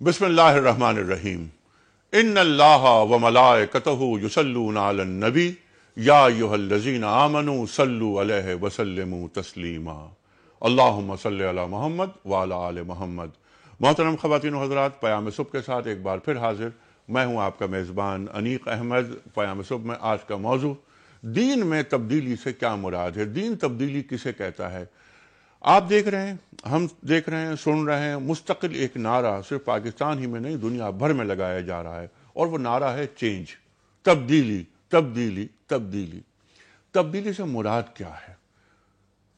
بسم اللہ الرحمن الرحیم ان اللہ و ملائکتہ یصلون علی النبی یا ایھا الذین آمنوا صلوا علیہ وسلموا تسلیما اللہم صلی علی محمد وعلی آل محمد۔ محترم خواتین و حضرات، پیام صبح کے ساتھ ایک بار پھر حاضر میں ہوں آپ کا میزبان انیق احمد۔ پیام صبح میں آج کا موضوع دین میں تبدیلی سے کیا مراد ہے، دین تبدیلی کسے کہتا ہے۔ آپ دیکھ رہے ہیں، ہم دیکھ رہے ہیں، سن رہے ہیں، مستقل ایک نعرہ صرف پاکستان ہی میں نہیں دنیا بھر میں لگایا جا رہا ہے، اور وہ نعرہ ہے چینج، تبدیلی تبدیلی تبدیلی۔ تبدیلی سے مراد کیا ہے؟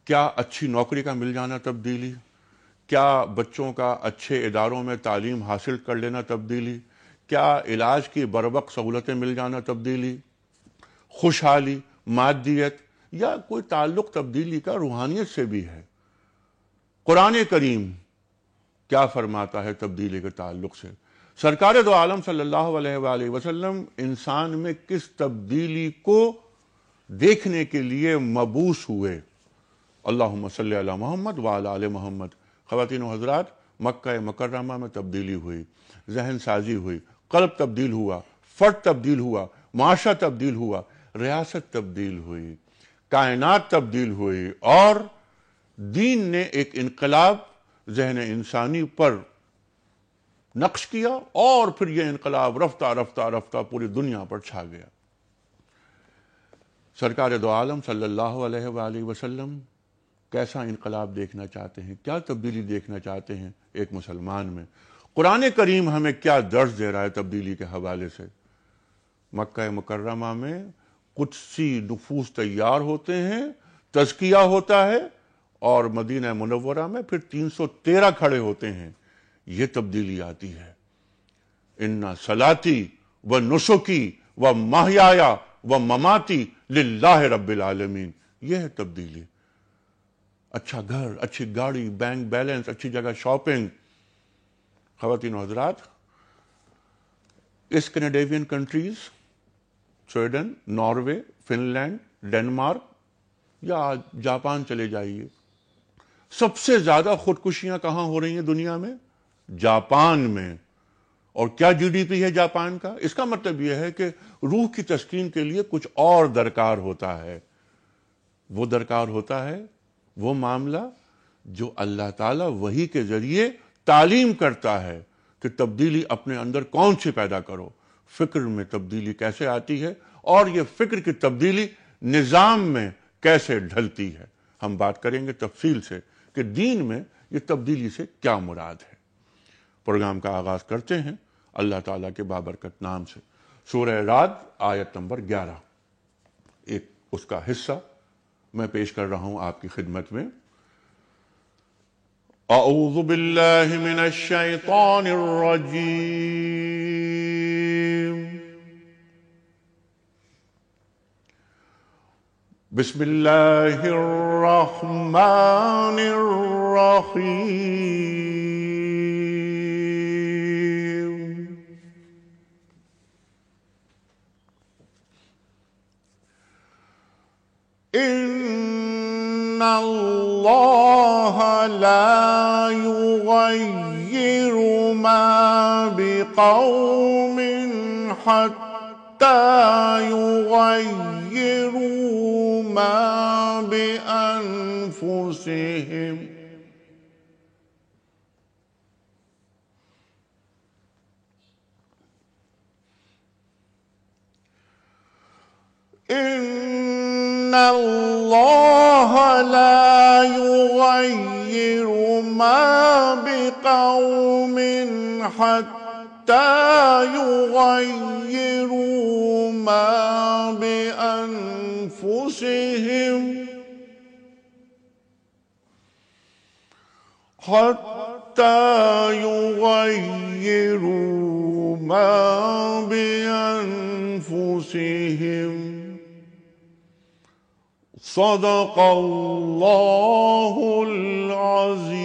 کیا اچھی نوکری کا مل جانا تبدیلی؟ کیا بچوں کا اچھے اداروں میں تعلیم حاصل کر لینا تبدیلی؟ کیا علاج کی بروقت سہولتیں مل جانا تبدیلی؟ خوشحالی، مادیت، یا کوئی تعلق تبدیلی کا روحانیت سے بھی ہے؟ قرآن کریم کیا فرماتا ہے تبدیلی کے تعلق سے؟ سرکار دو عالم صلی اللہ علیہ وآلہ وسلم انسان میں کس تبدیلی کو دیکھنے کے لیے مبعوث ہوئے؟ اللہم صلی علی محمد وعلی آل محمد۔ خواتین و حضرات، مکہ مکرمہ میں تبدیلی ہوئی، ذہن سازی ہوئی، قلب تبدیل ہوا، فرد تبدیل ہوا، معاشرہ تبدیل ہوا، ریاست تبدیل ہوئی، کائنات تبدیل ہوئی، اور دین نے ایک انقلاب ذہن انسانی پر نقش کیا، اور پھر یہ انقلاب رفتہ رفتہ رفتہ پوری دنیا پر چھا گیا۔ سرکار دو عالم صلی اللہ علیہ وآلہ وسلم کیسا انقلاب دیکھنا چاہتے ہیں، کیا تبدیلی دیکھنا چاہتے ہیں ایک مسلمان میں؟ قرآن کریم ہمیں کیا درس دے رہا ہے تبدیلی کے حوالے سے؟ مکہ مکرمہ میں قدسی نفوس تیار ہوتے ہیں، تزکیہ ہوتا ہے، اور مدینہ منورہ میں پھر 313 کھڑے ہوتے ہیں، یہ تبدیلی آتی ہے۔ ان صلاتی و نسکی و محیایا و مماتی للہ رب العالمین، یہ ہے تبدیلی۔ اچھا گھر، اچھی گاڑی، بینک بیلنس، اچھی جگہ شاپنگ۔ خواتین و حضرات، Scandinavian countries, Sweden, Norway, Finland, Denmark, یا جاپان چلے جائیے، سب سے زیادہ خودکشیاں کہاں ہو رہی ہیں دنیا میں؟ جاپان میں۔ اور کیا جی ڈی پی ہے جاپان کا؟ اس کا مطلب یہ ہے کہ روح کی تسکین کے لیے کچھ اور درکار ہوتا ہے۔ وہ درکار ہوتا ہے وہ معاملہ جو اللہ تعالیٰ وحی کے ذریعے تعلیم کرتا ہے کہ تبدیلی اپنے اندر کون سی پیدا کرو، فکر میں تبدیلی کیسے آتی ہے، اور یہ فکر کی تبدیلی نظام میں کیسے ڈھلتی ہے۔ ہم بات کریں گے تفصیل سے کہ دین میں یہ تبدیلی سے کیا مراد ہے۔ پروگرام کا آغاز کرتے ہیں اللہ تعالیٰ کے بابرکت نام سے۔ سورہ رعد آیت نمبر 11، ایک اس کا حصہ میں پیش کر رہا ہوں آپ کی خدمت میں۔ اعوذ باللہ من الشیطان الرجیم، بسم اللہ الرحمن الرحیم۔ ان اللہ لا یغیر ما بقوم حتی یغیروا ما بانفسہم۔ ان اللہ لا یغیر ما بقوم حتی یغیروا ما بانفسہم، حتی یغیروا ما بانفسہم۔ صدق اللہ العظیم۔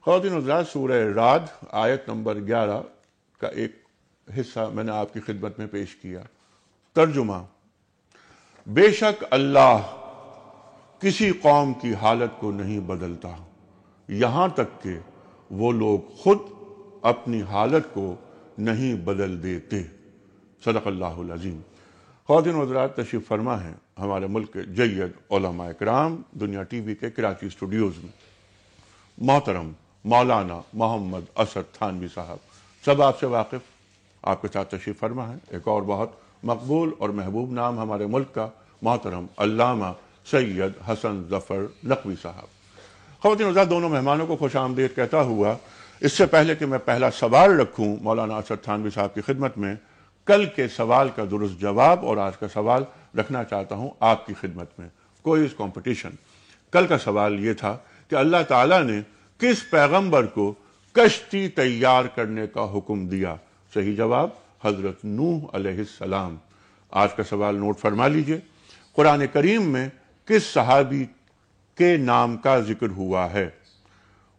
خواتین و حضرات، سورہ رعد آیت نمبر 11 کا ایک حصہ میں نے آپ کی خدمت میں پیش کیا۔ ترجمہ: بے شک اللہ کسی قوم کی حالت کو نہیں بدلتا، یہاں تک کہ وہ لوگ خود اپنی حالت کو نہیں بدل دیتے۔ صدق اللہ العظیم۔ خواتین و حضرات، تشریف فرما ہیں ہمارے ملک کے جید علماء کرام دنیا ٹی وی کے کراچی اسٹوڈیوز میں، محترم مولانا محمد اسد تھانوی صاحب، سب آپ سے واقف، آپ کے ساتھ تشریف فرما ہے ایک اور بہت مقبول اور محبوب نام ہمارے ملک کا، محترم علامہ سید حسن ظفر نقوی صاحب۔ خواتین و حضرات، دونوں مہمانوں کو خوش آمدید کہتا ہوا، اس سے پہلے کہ میں پہلا سوال رکھوں مولانا اسد تھانوی صاحب کی خدمت میں، کل کے سوال کا درست جواب اور آج کا سوال رکھنا چاہتا ہوں آپ کی خدمت میں، کوئی اس کمپٹیشن۔ کل کا سوال یہ تھا کہ اللہ تعالیٰ نے کس پیغمبر کو کشتی تیار کرنے کا حکم دیا؟ صحیح جواب حضرت نوح علیہ السلام۔ آج کا سوال نوٹ فرما لیجئے، قرآن کریم میں کس صحابی کے نام کا ذکر ہوا ہے؟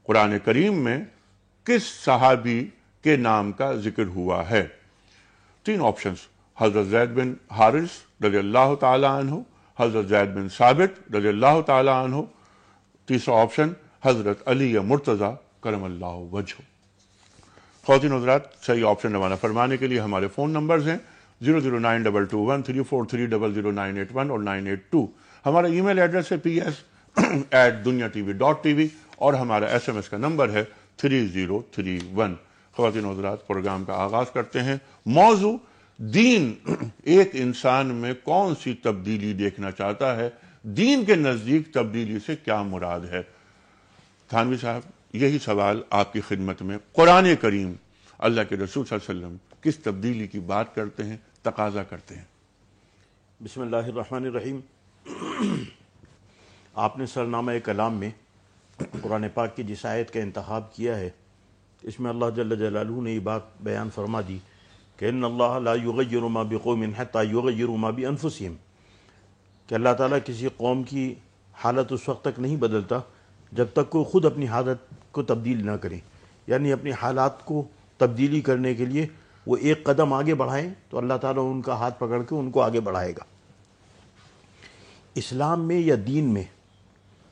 قرآن کریم میں کس صحابی کے نام کا ذکر ہوا ہے؟ 3 آپشنز، حضرت زید بن حارث رضی اللہ تعالی عنہ، حضرت زید بن ثابت رضی اللہ تعالی عنہ، تیسرا آپشن حضرت علی مرتضیٰ کرم اللہ وجہ۔ خواتین حضرات، صحیح آپشن روانہ فرمانے کے لیے ہمارے فون نمبرز ہیں 009221343000981 اور 982۔ ہمارا ای میل ایڈریس ہے ps@dunyatv.tv اور ہمارا SMS کا نمبر ہے 3031۔ خواتین حضرات، پروگرام کا آغاز کرتے ہیں۔ موضوع دین ایک انسان میں کون سی تبدیلی دیکھنا چاہتا ہے، دین کے نزدیک تبدیلی سے کیا مراد ہے؟ تھانوی صاحب، یہی سوال آپ کی خدمت میں۔ قرآن کریم اللہ کے رسول صلی اللہ علیہ وسلم کس تبدیلی کی بات کرتے ہیں، تقاضا کرتے ہیں؟ بسم اللہ الرحمن الرحیم۔ آپ نے سرنامہ کلام میں قرآن پاک کی جس آیت کا انتخاب کیا ہے، اس میں اللہ جل جلالہ نے یہ بات بیان فرما دی کہ ان اللہ لا یغیر ما بقوم حتی یغیروا ما بانفسہم، کہ اللہ تعالیٰ کسی قوم کی حالت اس وقت تک نہیں بدلتا جب تک کوئی خود اپنی حالت کو تبدیل نہ کرے، یعنی اپنی حالات کو تبدیلی کرنے کے لیے وہ ایک قدم آگے بڑھائیں تو اللہ تعالیٰ ان کا ہاتھ پکڑ کے ان کو آگے بڑھائے گا۔ اسلام میں یا دین میں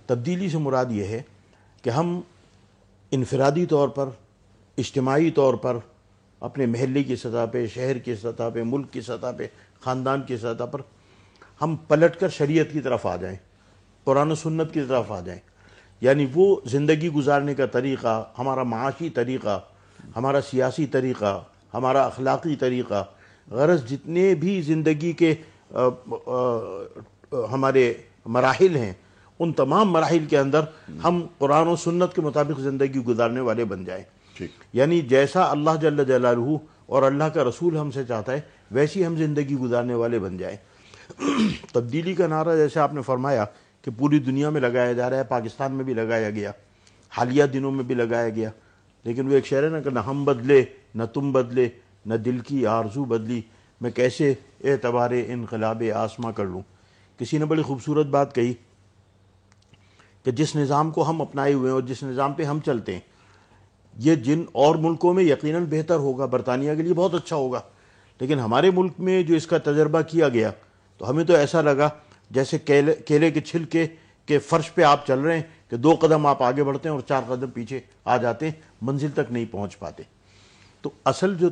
تبدیلی سے مراد یہ ہے کہ ہم انفرادی طور پر، اجتماعی طور پر، اپنے محلے کی سطح پہ، شہر کی سطح پہ، ملک کی سطح پہ، خاندان کی سطح پر ہم پلٹ کر شریعت کی طرف آ جائیں، قرآن و سنت کی طرف آ جائیں، یعنی وہ زندگی گزارنے کا طریقہ، ہمارا معاشی طریقہ، ہمارا سیاسی طریقہ، ہمارا اخلاقی طریقہ، غرض جتنے بھی زندگی کے ہمارے مراحل ہیں، ان تمام مراحل کے اندر ہم قرآن و سنت کے مطابق زندگی گزارنے والے بن جائیں۔ یعنی جیسا اللہ جل جلالہ اور اللہ کا رسول ہم سے چاہتا ہے ویسی ہم زندگی گزارنے والے بن جائیں۔ تبدیلی کا نعرہ جیسے آپ نے فرمایا کہ پوری دنیا میں لگایا جا رہا ہے، پاکستان میں بھی لگایا گیا، حالیہ دنوں میں بھی لگایا گیا، لیکن وہ ایک شعر ہے نا کہ نہ ہم بدلے نہ تم بدلے، نہ دل کی آرزو بدلی، میں کیسے اعتبار انقلاب آسماں کر لوں۔ کسی نے بڑی خوبصورت بات کہی کہ جس نظام کو ہم اپنائے ہوئے ہیں اور جس نظام پہ ہم چلتے ہیں، یہ جن اور ملکوں میں یقیناً بہتر ہوگا، برطانیہ کے لیے بہت اچھا ہوگا، لیکن ہمارے ملک میں جو اس کا تجربہ کیا گیا تو ہمیں تو ایسا لگا جیسے کیلے کے چھلکے کے فرش پہ آپ چل رہے ہیں کہ 2 قدم آپ آگے بڑھتے ہیں اور 4 قدم پیچھے آ جاتے ہیں، منزل تک نہیں پہنچ پاتے۔ تو اصل جو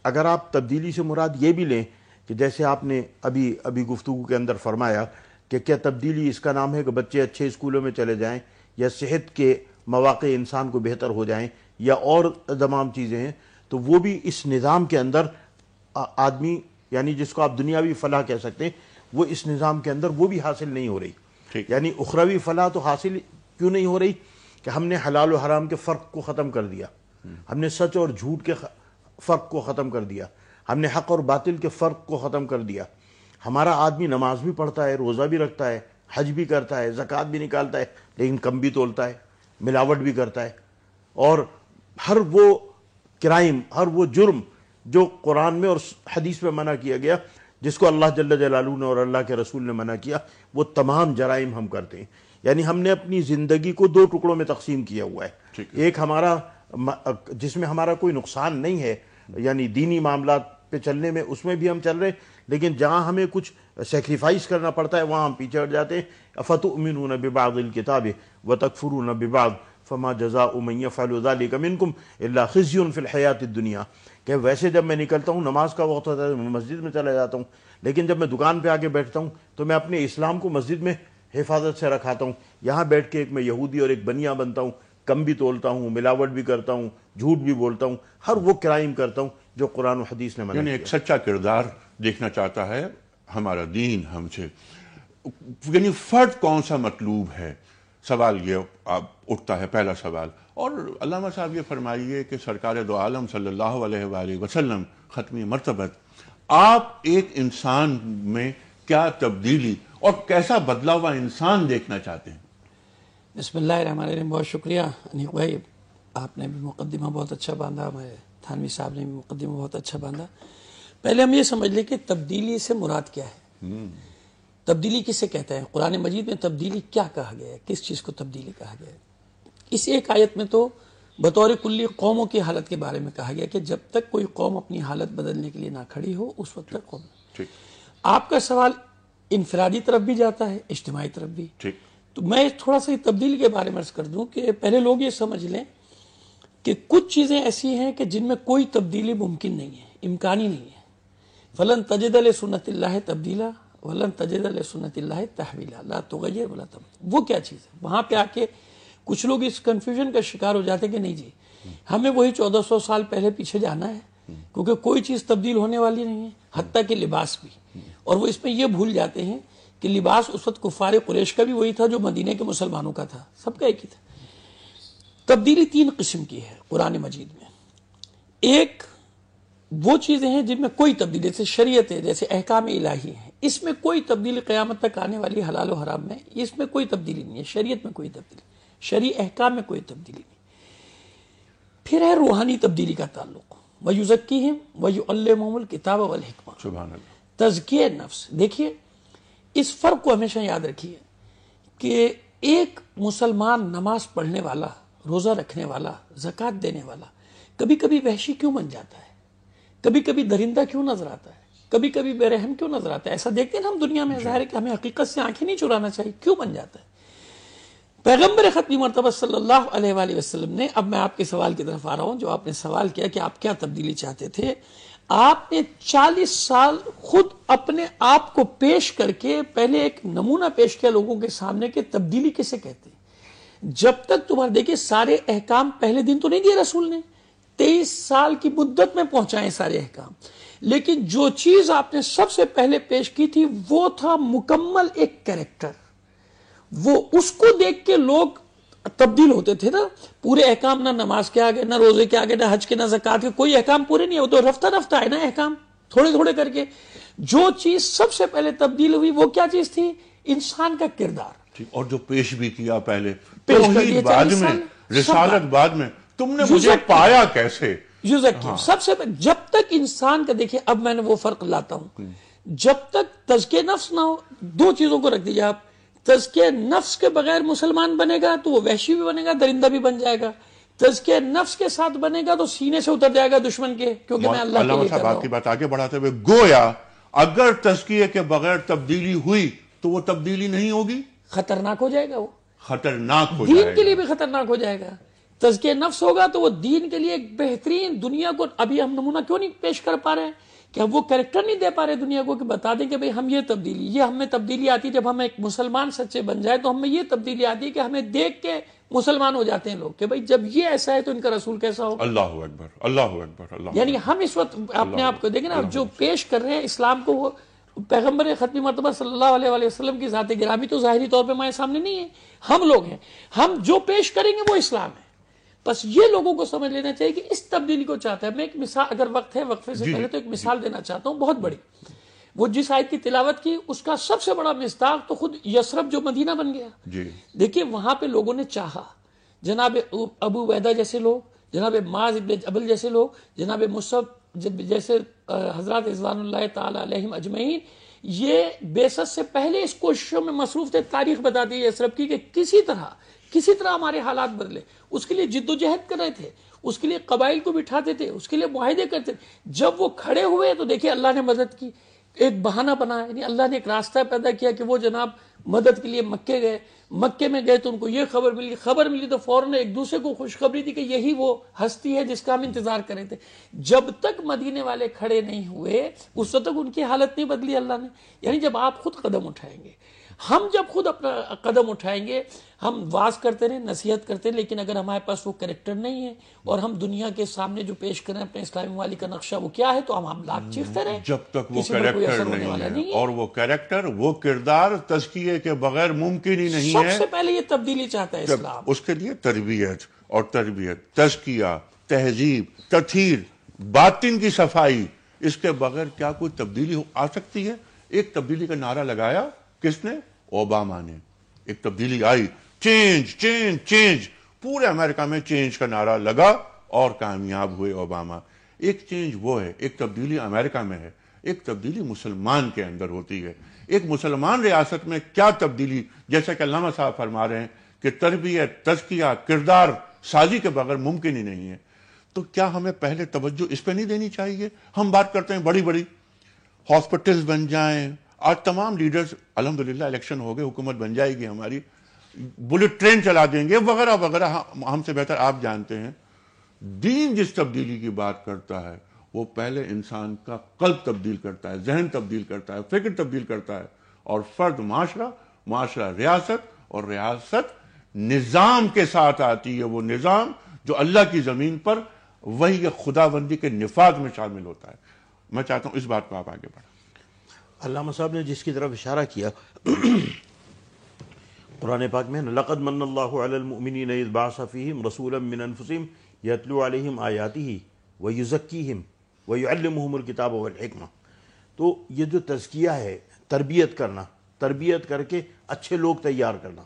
اگر آپ تبدیلی سے مراد یہ بھی لیں کہ جیسے آپ نے ابھی گفتگو کے اندر فرمایا کہ کیا تبدیلی اس کا نام ہے کہ بچے اچھے اسکولوں میں چلے جائیں، یا صحت کے مواقع انسان کو بہتر ہو جائیں، یا اور تمام چیزیں ہیں، تو وہ بھی اس نظام کے اندر آدمی، یعنی جس کو آپ دنیاوی فلاح کہہ سکتے ہیں، وہ اس نظام کے اندر وہ بھی حاصل نہیں ہو رہی۔ یعنی اخروی فلاح تو حاصل کیوں نہیں ہو رہی کہ ہم نے حلال و حرام کے فرق کو ختم کر دیا، ہم نے سچ اور جھوٹ کے فرق کو ختم کر دیا، ہم نے حق اور باطل کے فرق کو ختم کر دیا۔ ہمارا آدمی نماز بھی پڑھتا ہے، روزہ بھی رکھتا ہے، حج بھی کرتا ہے، زکوٰۃ بھی نکالتا ہے، لیکن کم بھی تولتا ہے، ملاوٹ بھی کرتا ہے، اور ہر وہ کرائم، ہر وہ جرم جو قرآن میں اور حدیث میں منع کیا گیا، جس کو اللہ جل جلالہ نے اور اللہ کے رسول نے منع کیا، وہ تمام جرائم ہم کرتے ہیں۔ یعنی ہم نے اپنی زندگی کو 2 ٹکڑوں میں تقسیم کیا ہوا ہے، ایک ہمارا جس میں ہمارا کوئی نقصان نہیں ہے، یعنی دینی معاملات پہ چلنے میں، اس میں بھی ہم چل رہے ہیں، لیکن جہاں ہمیں کچھ سیکریفائس کرنا پڑتا ہے وہاں ہم پیچھے ہٹ جاتے ہیں۔ افتؤمنون ببعض الکتاب وتکفرون ببعض، فما جزاء من يفعل ذلك منكم الا خزي في الحیات الدنیا، کہ ویسے جب میں نکلتا ہوں نماز کا وقت ہوتا ہے میں مسجد میں چلا جاتا ہوں، لیکن جب میں دکان پہ آ کے بیٹھتا ہوں تو میں اپنے اسلام کو مسجد میں حفاظت سے رکھاتا ہوں، یہاں بیٹھ کے ایک میں یہودی اور ایک بنیا بنتا ہوں، کم بھی تولتا ہوں، ملاوٹ بھی کرتا ہوں، جھوٹ بھی بولتا ہوں، ہر وہ کرائم کرتا ہوں جو قرآن و حدیث نے منع یعنی ایک سچا کردار دیکھنا چاہتا ہے ہمارا دین ہم سے. یعنی فرد کون سا مطلوب ہے، سوال یہ اٹھتا ہے پہلا سوال. اور علامہ صاحب یہ فرمائیے کہ سرکار دو عالم صلی اللہ علیہ وآلہ وسلم ختمی مرتبت آپ ایک انسان میں کیا تبدیلی اور کیسا بدلا ہوا انسان دیکھنا چاہتے ہیں؟ بسم اللہ الرحمن الرحیم. بہت شکریہ انیق بھائی، آپ نے بھی مقدمہ بہت اچھا باندھا، ہمارے تھانوی صاحب نے بھی مقدمہ بہت اچھا باندھا. پہلے ہم یہ سمجھ لیں کہ تبدیلی سے مراد کیا ہے، تبدیلی کسے کہتے ہیں. قرآن مجید میں تبدیلی کیا کہا گیا ہے، کس چیز کو تبدیلی کہا گیا ہے. اس ایک آیت میں تو بطور کلی قوموں کی حالت کے بارے میں کہا گیا کہ جب تک کوئی قوم اپنی حالت بدلنے کے لیے نہ کھڑی ہو اس وقت تک قوم. آپ کا سوال انفرادی طرف بھی جاتا ہے، اجتماعی طرف بھی. تو میں تھوڑا سا تبدیلی کے بارے میں عرض کر دوں کہ پہلے لوگ یہ سمجھ لیں کہ کچھ چیزیں ایسی ہیں کہ جن میں کوئی تبدیلی ممکن نہیں ہے، امکانی نہیں ہے. فلن تجد لسنت اللہ تبدیلا ولن تجد لسنت اللہ تحویلا لا تغیر ولا تبدل. وہ کیا چیز ہے؟ وہاں پہ آ کے کچھ لوگ اس کنفیوژن کا شکار ہو جاتے ہیں کہ نہیں جی ہمیں وہی 1400 سال پہلے پیچھے جانا ہے کیونکہ کوئی چیز تبدیل ہونے والی نہیں ہے، حتیٰ کہ لباس بھی. اور وہ اس میں یہ بھول جاتے ہیں کہ لباس اس وقت کفار قریش کا بھی وہی تھا جو مدینہ کے مسلمانوں کا تھا، سب کا ایک ہی تھا. تبدیلی 3 قسم کی ہے قرآن مجید میں. ایک وہ چیزیں ہیں جن میں کوئی تبدیلی، جیسے شریعت ہے، جیسے احکام الہی ہیں، اس میں کوئی تبدیلی قیامت تک آنے والی حلال و حرام میں اس میں کوئی تبدیلی نہیں ہے. شریعت میں کوئی تبدیلی، شرعی احکام میں کوئی تبدیلی نہیں. پھر ہے روحانی تبدیلی کا تعلق، وَيُزَكِّيهِمْ وَيُعَلِّمُهُمُ الْكِتَابَ وَالْحِكْمَةَ. سبحان اللہ. تزکیہ نفس. دیکھیے اس فرق کو ہمیشہ یاد رکھیے کہ ایک مسلمان نماز پڑھنے والا، روزہ رکھنے والا، زکوٰۃ دینے والا کبھی کبھی وحشی کیوں بن جاتا ہے، کبھی کبھی درندہ کیوں نظر آتا ہے، کبھی کبھی بے رحم کیوں نظر آتا ہے. ایسا دیکھتے ہیں ہم دنیا میں، ظاہر ہے کہ ہمیں حقیقت سے آنکھیں نہیں چرانا چاہیے. کیوں بن جاتا ہے؟ پیغمبر ختمی مرتبہ صلی اللہ علیہ وآلہ وسلم نے، اب میں آپ کے سوال کی طرف آ رہا ہوں جو آپ نے سوال کیا کہ آپ کیا تبدیلی چاہتے تھے. آپ نے 40 سال خود اپنے آپ کو پیش کر کے پہلے ایک نمونہ پیش کیا لوگوں کے سامنے کہ تبدیلی کسے کہتے ہیں. جب تک تمہارے دیکھیں سارے احکام پہلے دن تو نہیں دیے رسول نے، 23 سال کی مدت میں پہنچائے سارے احکام. لیکن جو چیز آپ نے سب سے پہلے پیش کی تھی وہ تھا مکمل ایک کیریکٹر. وہ اس کو دیکھ کے لوگ تبدیل ہوتے تھے نا. پورے احکام، نہ نماز کے آگے، نہ روزے کے آگے، نہ حج کے، نہ زکوٰۃ کے، کوئی احکام پورے نہیں ہے. وہ تو رفتہ رفتہ ہے نا احکام، تھوڑے تھوڑے کر کے. جو چیز سب سے پہلے تبدیل ہوئی وہ کیا چیز تھی؟ انسان کا کردار. اور جو پیش بھی کیا پہلے، توحید بعد میں، رسالت بعد میں، تم نے مجھے پایا کیسے؟ سب سے جب تک انسان کا، دیکھیں اب میں نے وہ فرق لاتا ہوں، جب تک تزکیہ نفس نہ ہو، 2 چیزوں کو رکھ دیجیے آپ. تزکیہ نفس کے بغیر مسلمان بنے گا تو وہ وحشی بھی بنے گا، درندہ بھی بن جائے گا. تزکیہ نفس کے ساتھ بنے گا تو سینے سے اتر جائے گا دشمن کے، کیونکہ میں اللہ کے لیے کر رہا ہوں. آپ کی بات آگے بڑھاتے ہوئے گویا اگر تزکیے کے بغیر تبدیلی ہوئی تو وہ تبدیلی نہیں ہوگی، خطرناک ہو جائے گا. وہ خطرناک ہو جائے گا، دین کے لیے بھی خطرناک ہو جائے گا. تزکیہ نفس ہوگا تو وہ دین کے لیے ایک بہترین، دنیا کو ابھی ہم نمونہ کیوں نہیں پیش کر پا رہے ہیں کہ ہم وہ کریکٹر نہیں دے پا رہے دنیا کو کہ بتا دیں کہ بھئی ہم یہ تبدیلی، یہ ہم میں تبدیلی آتی ہے جب ہم ایک مسلمان سچے بن جائے تو ہم میں یہ تبدیلی آتی ہے کہ ہمیں دیکھ کے مسلمان ہو جاتے ہیں لوگ کہ بھئی جب یہ ایسا ہے تو ان کا رسول کیسا ہو. اللہ اکبر، اللہ اکبر، اللہ. یعنی ہم اس وقت اپنے آپ کو دیکھیں نا، جو پیش کر رہے ہیں اسلام کو، وہ پیغمبر ختمی مرتبہ صلی اللہ علیہ وآلہ وسلم کی ذات گرامی تو ظاہری طور پہ ہمارے سامنے نہیں ہے. ہم لوگ ہیں، ہم جو پیش کریں گے وہ اسلام ہے. بس یہ لوگوں کو سمجھ لینا چاہیے کہ اس تبدیلی کو چاہتا ہے. میں ایک مثال، اگر وقت ہے وقفے سے پہلے تو ایک مثال دینا چاہتا ہوں بہت بڑی. وہ جس آیت کی تلاوت کی اس کا سب سے بڑا مصداق تو خود یثرب جو مدینہ بن گیا. دیکھیے وہاں پہ لوگوں نے چاہا، جناب ابو عبیدہ جیسے لوگ، جناب معاذ ابن جبل جیسے لوگ، جناب مصعب جیسے حضرات رضوان اللہ تعالی علیہم اجمعین، یہ بعثت سے پہلے اس کوششوں میں مصروف تھے. تاریخ بتاتی ہے یثرب کی کہ کسی طرح ہمارے حالات بدلے. اس کے لیے جد و جہد کر رہے تھے، اس کے لیے قبائل کو بٹھاتے تھے، اس کے لیے معاہدے کرتے تھے. جب وہ کھڑے ہوئے تو دیکھیں اللہ نے مدد کی، ایک بہانہ بنا، یعنی اللہ نے ایک راستہ پیدا کیا کہ وہ جناب مدد کے لیے مکے گئے، مکے میں گئے تو ان کو یہ خبر ملی تو فوراً ایک دوسرے کو خوشخبری دی کہ یہی وہ ہستی ہے جس کا ہم انتظار کر رہے تھے۔ جب تک مدینے والے کھڑے نہیں ہوئے اس وقت تک ان کی حالت نہیں بدلی اللہ نے۔ یعنی جب آپ خود قدم اٹھائیں گے، ہم جب خود اپنا قدم اٹھائیں گے، ہم واز کرتے رہیں، نصیحت کرتے ہیں، لیکن اگر ہمارے پاس وہ کریکٹر نہیں ہے اور ہم دنیا کے سامنے جو پیش کریں اپنے اسلامی ممالک کا نقشہ وہ کیا ہے تو ہم لاکھ چیختے رہیں، جب تک وہ کسی پر کوئی کریکٹر اثر ہونے والا نہیں ہے، نہیں ہے۔ اور وہ کریکٹر، وہ کردار تزکیے کے بغیر ممکن ہی نہیں سب ہے۔ سے پہلے یہ تبدیلی چاہتا ہے اسلام۔ اس کے لیے تربیت اور تربیت، تزکیہ، تہذیب، تطہیر، باطن کی صفائی، اس کے بغیر کیا کوئی تبدیلی آ سکتی ہے؟ ایک تبدیلی کا نعرہ لگایا کس نے؟ اوباما نے۔ ایک تبدیلی آئی، چینج چینج چینج، پورے امریکہ میں چینج کا نعرہ لگا اور کامیاب ہوئے اوباما۔ ایک چینج وہ ہے، ایک تبدیلی امریکہ میں ہے، ایک تبدیلی مسلمان کے اندر ہوتی ہے۔ ایک مسلمان ریاست میں کیا تبدیلی، جیسا کہ علامہ صاحب فرما رہے ہیں کہ تربیت، تزکیہ، کردار سازی کے بغیر ممکن ہی نہیں ہے، تو کیا ہمیں پہلے توجہ اس پہ نہیں دینی چاہیے؟ ہم بات کرتے ہیں بڑی بڑی ہاسپٹلز بن جائیں، آج تمام لیڈرز الحمدللہ الیکشن ہو گئے، حکومت بن جائے گی ہماری، بلٹ ٹرین چلا دیں گے وغیرہ وغیرہ، ہم سے بہتر آپ جانتے ہیں۔ دین جس تبدیلی کی بات کرتا ہے وہ پہلے انسان کا قلب تبدیل کرتا ہے، ذہن تبدیل کرتا ہے، فکر تبدیل کرتا ہے، اور فرد معاشرہ، معاشرہ ریاست، اور ریاست نظام کے ساتھ آتی ہے، وہ نظام جو اللہ کی زمین پر وہی خداوندی کے نفاذ میں شامل ہوتا ہے۔ میں چاہتا ہوں اس بات کو آپ آگے بڑھیں۔ علامہ صاحب نے جس کی طرف اشارہ کیا قرآن پاک میں لقد من اللہ علی المؤمنین اذ بعث فیہم رسولا من انفسہم یتلو علیہم آیاتہ ویزکیہم ویعلمہم الکتاب والحکمہ، تو یہ جو تزکیہ ہے، تربیت کرنا، تربیت کر کے اچھے لوگ تیار کرنا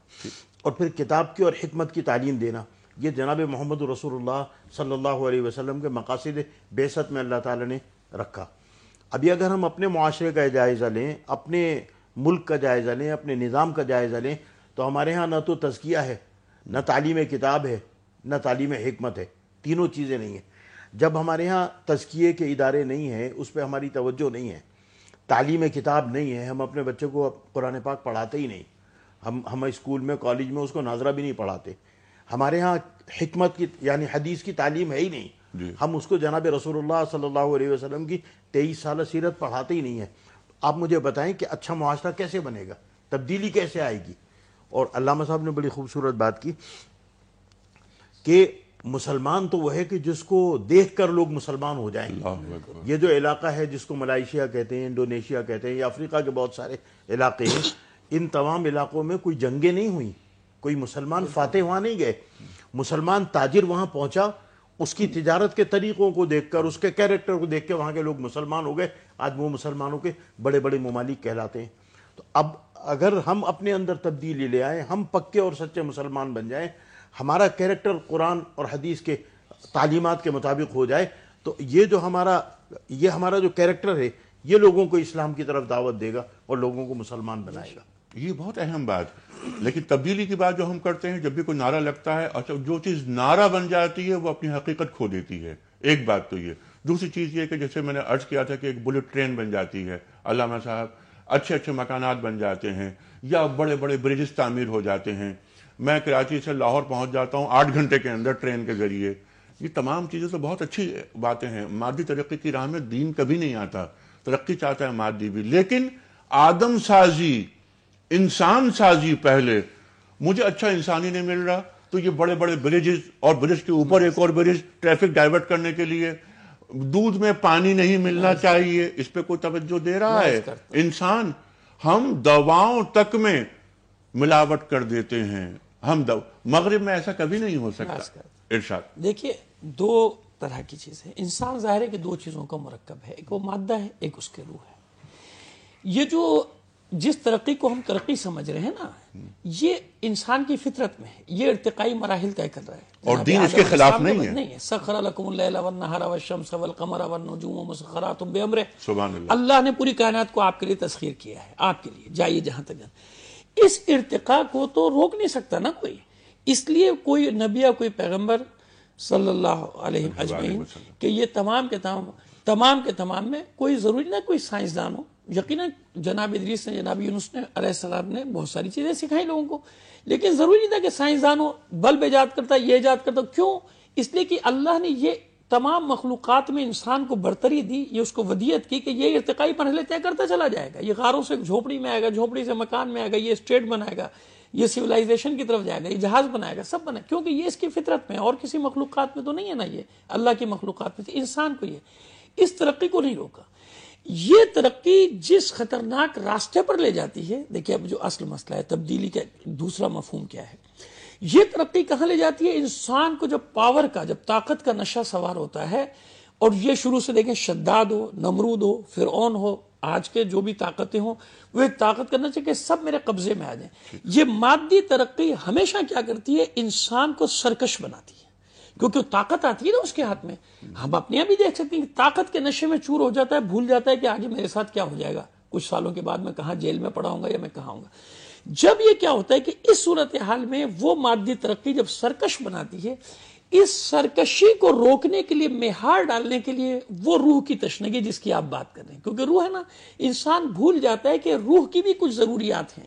اور پھر کتاب کی اور حکمت کی تعلیم دینا، یہ جناب محمد رسول اللہ صلی اللہ علیہ وسلم کے مقاصد بعثت میں اللہ تعالی نے رکھا۔ ابھی اگر ہم اپنے معاشرے کا جائزہ لیں، اپنے ملک کا جائزہ لیں، اپنے نظام کا جائزہ لیں، تو ہمارے ہاں نہ تو تزکیہ ہے، نہ تعلیم کتاب ہے، نہ تعلیم حکمت ہے، تینوں چیزیں نہیں ہیں۔ جب ہمارے ہاں تزکیے کے ادارے نہیں ہیں، اس پہ ہماری توجہ نہیں ہے، تعلیم کتاب نہیں ہے، ہم اپنے بچے کو قرآن پاک پڑھاتے ہی نہیں، ہم اسکول میں، کالج میں اس کو ناظرہ بھی نہیں پڑھاتے، ہمارے ہاں حکمت کی یعنی حدیث کی تعلیم ہے ہی نہیں، ہم اس کو جناب رسول اللہ صلی اللہ علیہ وسلم کی 23 سالہ سیرت پڑھاتے ہی نہیں ہیں۔ آپ مجھے بتائیں کہ اچھا معاشرہ کیسے بنے گا، تبدیلی کیسے آئے گی؟ اور علامہ صاحب نے بڑی خوبصورت بات کی کہ مسلمان تو وہ ہے کہ جس کو دیکھ کر لوگ مسلمان ہو جائیں۔ یہ جو علاقہ ہے جس کو ملائیشیا کہتے ہیں، انڈونیشیا کہتے ہیں، یا افریقہ کے بہت سارے علاقے ہیں، ان تمام علاقوں میں کوئی جنگیں نہیں ہوئیں، کوئی مسلمان فاتح وہاں نہیں گئے، مسلمان تاجر وہاں پہنچا، اس کی تجارت کے طریقوں کو دیکھ کر، اس کے کیریکٹر کو دیکھ کے وہاں کے لوگ مسلمان ہو گئے، آج وہ مسلمانوں کے بڑے بڑے ممالک کہلاتے ہیں۔ تو اب اگر ہم اپنے اندر تبدیلی لے آئیں، ہم پکے اور سچے مسلمان بن جائیں، ہمارا کیریکٹر قرآن اور حدیث کے تعلیمات کے مطابق ہو جائے، تو یہ ہمارا جو کیریکٹر ہے یہ لوگوں کو اسلام کی طرف دعوت دے گا اور لوگوں کو مسلمان بنائے گا۔ یہ بہت اہم بات۔ لیکن تبدیلی کی بات جو ہم کرتے ہیں، جب بھی کوئی نعرہ لگتا ہے، اچھا جو چیز نعرہ بن جاتی ہے وہ اپنی حقیقت کھو دیتی ہے، ایک بات تو یہ۔ دوسری چیز یہ کہ جیسے میں نے عرض کیا تھا کہ ایک بلٹ ٹرین بن جاتی ہے، علامہ صاحب، اچھے اچھے مکانات بن جاتے ہیں، یا بڑے بڑے برجز تعمیر ہو جاتے ہیں۔ میں کراچی سے لاہور پہنچ جاتا ہوں 8 گھنٹے کے اندر ٹرین کے ذریعے۔ یہ تمام چیزیں تو بہت اچھی باتیں ہیں۔ مادی ترقی کی راہ میں دین کبھی نہیں آتا، ترقی چاہتا ہے مادی بھی، لیکن آدم سازی، انسان سازی پہلے۔ مجھے اچھا انسان ہی نہیں مل رہا تو یہ بڑے بڑے بریجز، اور برج کے اوپر ایک اور برج ٹریفک ڈائیورٹ کرنے کے لیے، دودھ میں پانی نہیں ملنا چاہیے، اس پہ کوئی توجہ دے رہا ہے؟ انسان، ہم دواؤں تک میں ملاوٹ کر دیتے ہیں، مغرب میں ایسا کبھی نہیں ہو سکتا۔ ارشاد۔ دیکھیے، دو طرح کی چیز ہے، انسان ظاہر ہے کہ دو چیزوں کا مرکب ہے، ایک وہ مادہ ہے، ایک اس کے روح ہے۔ یہ جو جس ترقی کو ہم ترقی سمجھ رہے ہیں نا، یہ انسان کی فطرت میں ہے، یہ ارتقائی مراحل طے کر رہا ہے، اور دین اس کے خلاف نہیں ہے۔ سخر لکم اللیل والنہار والشمس والقمر والنجوم مسخرات بامرہ۔ سبحان اللہ۔ اللہ نے پوری کائنات کو آپ کے لیے تسخیر کیا ہے، آپ کے لیے، جائیے جہاں تک جانا۔ اس ارتقاء کو تو روک نہیں سکتا نا کوئی، اس لیے کوئی نبی یا کوئی پیغمبر صلی اللہ علیہ اجمعین کہ یہ تمام کے تمام میں کوئی ضروری نہ کوئی سائنسدان ہو، یقیناً جناب ادریس نے، جناب یونس نے علیہ السلام نے بہت ساری چیزیں سکھائی لوگوں کو، لیکن ضروری نہیں تھا کہ سائنسدانوں بلب ایجاد کرتا، یہ ایجاد کرتا. کیوں؟ اس لیے کہ اللہ نے یہ تمام مخلوقات میں انسان کو برتری دی، یہ اس کو ودیت کی کہ یہ ارتقائی مرحلے طے کرتا چلا جائے گا. یہ غاروں سے جھوپڑی میں آئے گا، جھوپڑی سے مکان میں آئے گا، یہ اسٹیٹ بنائے گا، یہ سویلائزیشن کی طرف جائے گا، یہ جہاز بنائے گا، سب بنائے گا، کیونکہ یہ اس کی فطرت میں، اور کسی مخلوقات میں تو نہیں ہے نا، یہ اللہ کی مخلوقات میں تھی. انسان کو یہ اس ترقی کو نہیں روکا. یہ ترقی جس خطرناک راستے پر لے جاتی ہے، دیکھیں اب جو اصل مسئلہ ہے تبدیلی کا دوسرا مفہوم کیا ہے، یہ ترقی کہاں لے جاتی ہے؟ انسان کو جب پاور کا، جب طاقت کا نشہ سوار ہوتا ہے، اور یہ شروع سے دیکھیں شداد ہو، نمرود ہو، فرعون ہو، آج کے جو بھی طاقتیں ہوں، وہ ایک طاقت کرنا چاہیے کہ سب میرے قبضے میں آ جائیں. یہ مادی ترقی ہمیشہ کیا کرتی ہے؟ انسان کو سرکش بناتی ہے، کیونکہ طاقت آتی ہے نا اس کے ہاتھ میں. ہم اپنے یہاں بھی دیکھ سکتے ہیں کہ طاقت کے نشے میں چور ہو جاتا ہے، بھول جاتا ہے کہ آگے میرے ساتھ کیا ہو جائے گا، کچھ سالوں کے بعد میں کہاں جیل میں پڑا ہوں گا یا میں کہاں ہوں گا. جب یہ کیا ہوتا ہے کہ اس صورتحال میں وہ مادی ترقی جب سرکش بناتی ہے، اس سرکشی کو روکنے کے لیے، مہار ڈالنے کے لیے، وہ روح کی تشنگی جس کی آپ بات کر رہے ہیں، کیونکہ روح ہے نا، انسان بھول جاتا ہے کہ روح کی بھی کچھ ضروریات ہیں،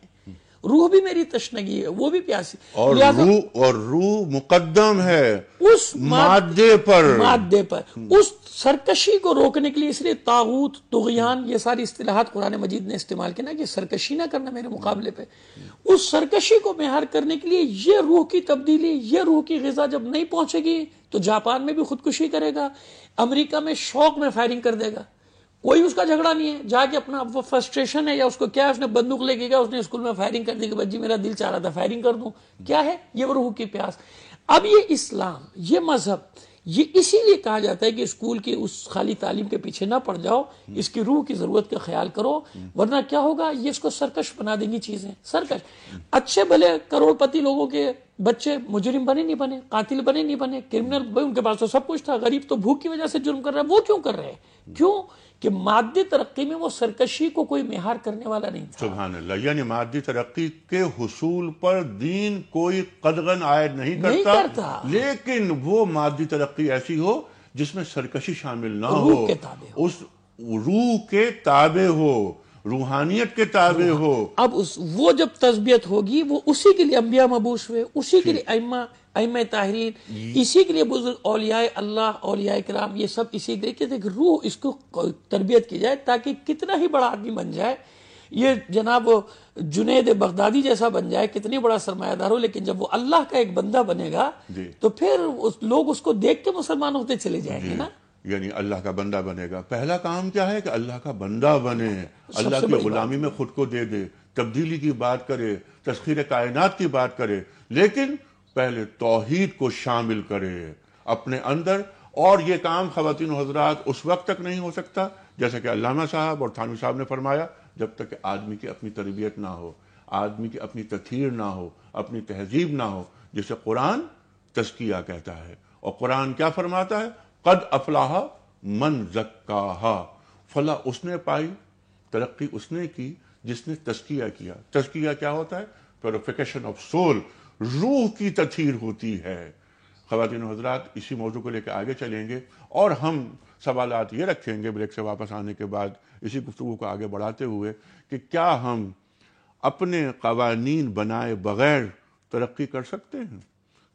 روح بھی میری تشنگی ہے، وہ بھی پیاسی، اور روح مقدم ہے اس مادے پر. اس سرکشی کو روکنے کے لیے، اس لیے طاغوت، طغیان، یہ ساری اصطلاحات قرآن مجید نے استعمال کی نا، کہ سرکشی نہ کرنا میرے مقابلے پہ. اس سرکشی کو مہار کرنے کے لیے یہ روح کی تبدیلی، یہ روح کی غذا جب نہیں پہنچے گی تو جاپان میں بھی خودکشی کرے گا، امریکہ میں شوق میں فائرنگ کر دے گا. کوئی اس کا جھگڑا نہیں ہے، جا کے اپنا وہ فرسٹریشن ہے یا اس کو کیا ہے، اس نے بندوق لے کے گیا، اس نے اسکول میں فائرنگ کر دی کہ بجی میرا دل چاہ رہا تھا فائرنگ کر دوں. کیا ہے یہ؟ وہ روح کی پیاس. اب یہ اسلام، یہ مذہب، یہ اسی لیے کہا جاتا ہے کہ اسکول کی اس خالی تعلیم کے پیچھے نہ پڑ جاؤ، اس کی روح کی ضرورت کا خیال کرو، ورنہ کیا ہوگا؟ یہ اس کو سرکش بنا دیں گی چیزیں، سرکش. اچھے بھلے کروڑ پتی لوگوں کے بچے مجرم بنے نہیں بنے، قاتل بنے نہیں بنے، کرمنل، ان کے پاس تو سب کچھ تھا، غریب تو بھوک کی وجہ سے جرم کر رہا ہے. وہ کیوں کر رہے ہیں؟ کیوں کہ مادی ترقی میں وہ سرکشی کو کوئی مہار کرنے والا نہیں تھا. سبحان اللہ. یعنی مادی ترقی کے حصول پر دین کوئی قدغن عائد نہیں کرتا، لیکن وہ مادی ترقی ایسی ہو جس میں سرکشی شامل نہ ہو، روح کے تابع ہو، اس روح کے تابع ہو، روحانیت کے تابع ہو. اب وہ جب تثبیت ہوگی، وہ اسی کے لیے انبیاء مبعوث ہوئے، اسی کے لیے ائمہ طاہرین، اسی کے لیے بزرگ اولیاء اللہ، اولیاء کرام، یہ سب اسی کے لیے کہ روح اس کو تربیت کی جائے، تاکہ کتنا ہی بڑا آدمی بن جائے، یہ جناب جنید بغدادی جیسا بن جائے، کتنی بڑا سرمایہ دار ہو، لیکن جب وہ اللہ کا ایک بندہ بنے گا تو پھر لوگ اس کو دیکھ کے مسلمان ہوتے چلے جائیں گے نا. یعنی اللہ کا بندہ بنے گا. پہلا کام کیا ہے کہ اللہ کا بندہ بنے، اللہ کی غلامی میں خود کو دے دے، تبدیلی کی بات کرے، تسخیر کائنات کی بات کرے، لیکن پہلے توحید کو شامل کرے اپنے اندر. اور یہ کام خواتین و حضرات اس وقت تک نہیں ہو سکتا، جیسا کہ علامہ صاحب اور تھانوی صاحب نے فرمایا، جب تک کہ آدمی کی اپنی تربیت نہ ہو، آدمی کی اپنی تطہیر نہ ہو، اپنی تہذیب نہ ہو، جسے قرآن تزکیہ کہتا ہے. اور قرآن کیا فرماتا ہے؟ قد افلاح من زکاہا. فلاح اس نے پائی، ترقی اس نے کی جس نے تزکیہ کیا. تزکیہ کیا ہوتا ہے؟ پیوریفیکیشن آف سول، روح کی تطہیر ہوتی ہے. خواتین و حضرات، اسی موضوع کو لے کے آگے چلیں گے اور ہم سوالات یہ رکھیں گے بریک سے واپس آنے کے بعد، اسی گفتگو کو آگے بڑھاتے ہوئے، کہ کیا ہم اپنے قوانین بنائے بغیر ترقی کر سکتے ہیں؟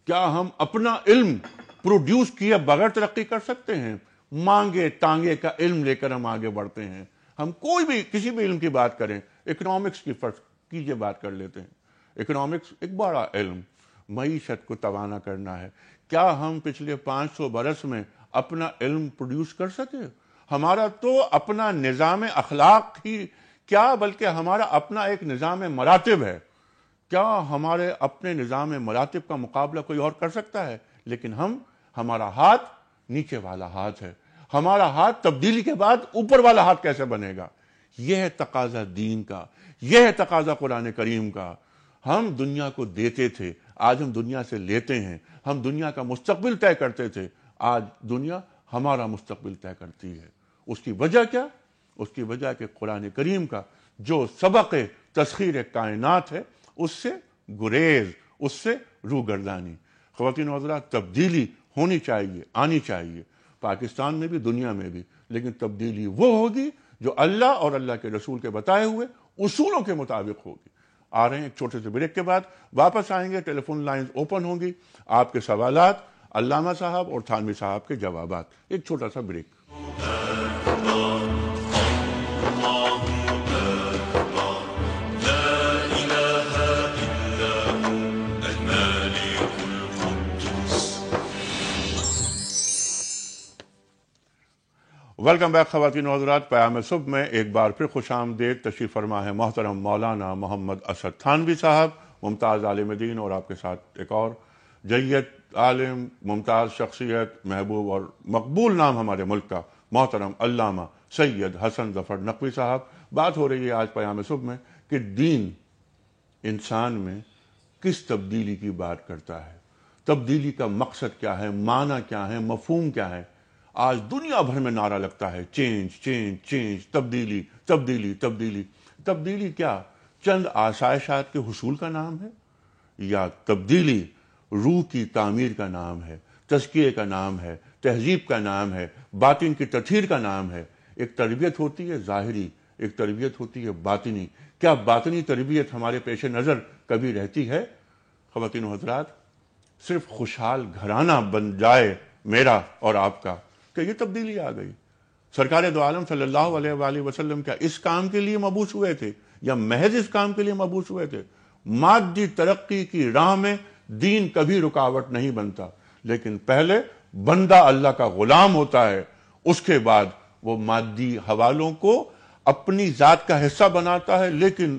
کیا ہم اپنا علم پروڈیوس کیے بغیر ترقی کر سکتے ہیں؟ مانگے ٹانگے کا علم لے کر ہم آگے بڑھتے ہیں. ہم کوئی بھی کسی بھی علم کی بات کریں، اکنامکس کی فرض کیجئے بات کر لیتے ہیں. اکنامکس ایک بڑا علم، معیشت کو توانا کرنا ہے. کیا ہم پچھلے 500 برس میں اپنا علم پروڈیوس کر سکے؟ ہمارا تو اپنا نظام اخلاق ہی کیا، بلکہ ہمارا اپنا ایک نظام مراتب ہے. کیا ہمارے اپنے نظام مراتب کا مقابلہ کوئی اور کر سکتا ہے؟ لیکن ہمارا ہاتھ نیچے والا ہاتھ ہے. ہمارا ہاتھ تبدیلی کے بعد اوپر والا ہاتھ کیسے بنے گا؟ یہ ہے تقاضا دین کا، یہ ہے تقاضا قرآن کریم کا. ہم دنیا کو دیتے تھے، آج ہم دنیا سے لیتے ہیں. ہم دنیا کا مستقبل طے کرتے تھے، آج دنیا ہمارا مستقبل طے کرتی ہے. اس کی وجہ کیا؟ اس کی وجہ کہ قرآن کریم کا جو سبق تسخیر کائنات ہے، اس سے گریز، اس سے روگردانی. خواتین و حضرات، تبدیلی ہونی چاہیے، آنی چاہیے، پاکستان میں بھی، دنیا میں بھی. لیکن تبدیلی وہ ہوگی جو اللہ اور اللہ کے رسول کے بتائے ہوئے اصولوں کے مطابق ہوگی۔ آ رہے ہیں ایک چھوٹے سے بریک کے بعد، واپس آئیں گے، ٹیلی فون لائنز اوپن ہوں گی، آپ کے سوالات، علامہ صاحب اور تھانوی صاحب کے جوابات۔ ایک چھوٹا سا بریک۔ ویلکم بیک خواتین و حضرات، پیام صبح میں ایک بار پھر خوش آمدید۔ تشریف فرما ہے محترم مولانا محمد اسد تھانوی صاحب، ممتاز عالم دین، اور آپ کے ساتھ ایک اور جید عالم، ممتاز شخصیت، محبوب اور مقبول نام ہمارے ملک کا، محترم علامہ سید حسن ظفر نقوی صاحب۔ بات ہو رہی ہے آج پیام صبح میں کہ دین انسان میں کس تبدیلی کی بات کرتا ہے، تبدیلی کا مقصد کیا ہے، معنی کیا ہے، مفہوم کیا ہے۔ آج دنیا بھر میں نعرہ لگتا ہے چینج چینج چینج، تبدیلی تبدیلی تبدیلی۔ تبدیلی کیا چند آسائشات کے حصول کا نام ہے، یا تبدیلی روح کی تعمیر کا نام ہے، تزکیے کا نام ہے، تہذیب کا نام ہے، باطن کی تطہیر کا نام ہے؟ ایک تربیت ہوتی ہے ظاہری، ایک تربیت ہوتی ہے باطنی۔ کیا باطنی تربیت ہمارے پیش نظر کبھی رہتی ہے؟ خواتین و حضرات، صرف خوشحال گھرانہ بن جائے میرا اور آپ کا کہ یہ تبدیلی آ گئی۔ سرکار دو عالم صلی اللہ علیہ وآلہ وسلم کیا اس کام کے لیے مبعوث ہوئے تھے، یا محض اس کام کے لیے مبعوث ہوئے تھے؟ مادی ترقی کی راہ میں دین کبھی رکاوٹ نہیں بنتا، لیکن پہلے بندہ اللہ کا غلام ہوتا ہے، اس کے بعد وہ مادی حوالوں کو اپنی ذات کا حصہ بناتا ہے۔ لیکن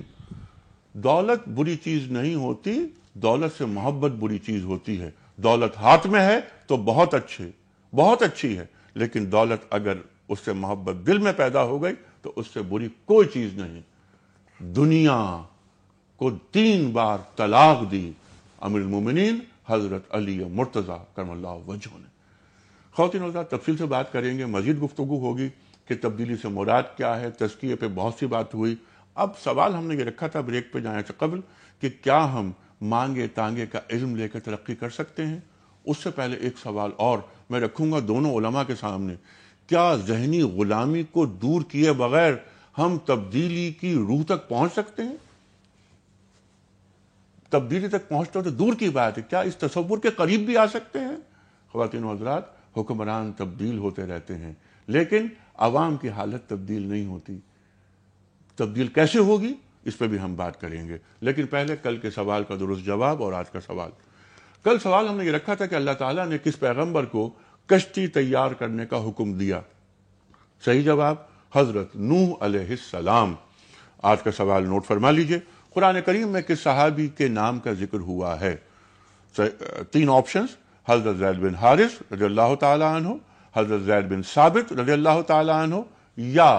دولت بری چیز نہیں ہوتی، دولت سے محبت بری چیز ہوتی ہے۔ دولت ہاتھ میں ہے تو بہت اچھی ہے، لیکن دولت اگر اس سے محبت دل میں پیدا ہو گئی تو اس سے بری کوئی چیز نہیں۔ دنیا کو 3 بار طلاق دی امیر المومنین حضرت علی مرتضیٰ کرم اللہ وجہہ نے۔ خواتین و حضرات، تفصیل سے بات کریں گے، مزید گفتگو ہوگی کہ تبدیلی سے مراد کیا ہے، تزکیے پہ بہت سی بات ہوئی۔ اب سوال ہم نے یہ رکھا تھا بریک پہ جانے سے قبل کہ کیا ہم مانگے تانگے کا علم لے کر ترقی کر سکتے ہیں؟ اس سے پہلے ایک سوال اور میں رکھوں گا دونوں علماء کے سامنے، کیا ذہنی غلامی کو دور کیے بغیر ہم تبدیلی کی روح تک پہنچ سکتے ہیں؟ تبدیلی تک پہنچتا تو دور کی بات ہے، کیا اس تصور کے قریب بھی آ سکتے ہیں؟ خواتین و حضرات، حکمران تبدیل ہوتے رہتے ہیں، لیکن عوام کی حالت تبدیل نہیں ہوتی۔ تبدیل کیسے ہوگی اس پہ بھی ہم بات کریں گے، لیکن پہلے کل کے سوال کا درست جواب اور آج کا سوال۔ کل سوال ہم نے یہ رکھا تھا کہ اللہ تعالیٰ نے کس پیغمبر کو کشتی تیار کرنے کا حکم دیا؟ صحیح جواب حضرت نوح علیہ السلام۔ آج کا سوال نوٹ فرما لیجئے، قرآن کریم میں کس صحابی کے نام کا ذکر ہوا ہے؟ 3 آپشنز، حضرت زید بن حارث رضی اللہ تعالیٰ عنہ، حضرت زید بن ثابت رضی اللہ تعالیٰ عنہ، یا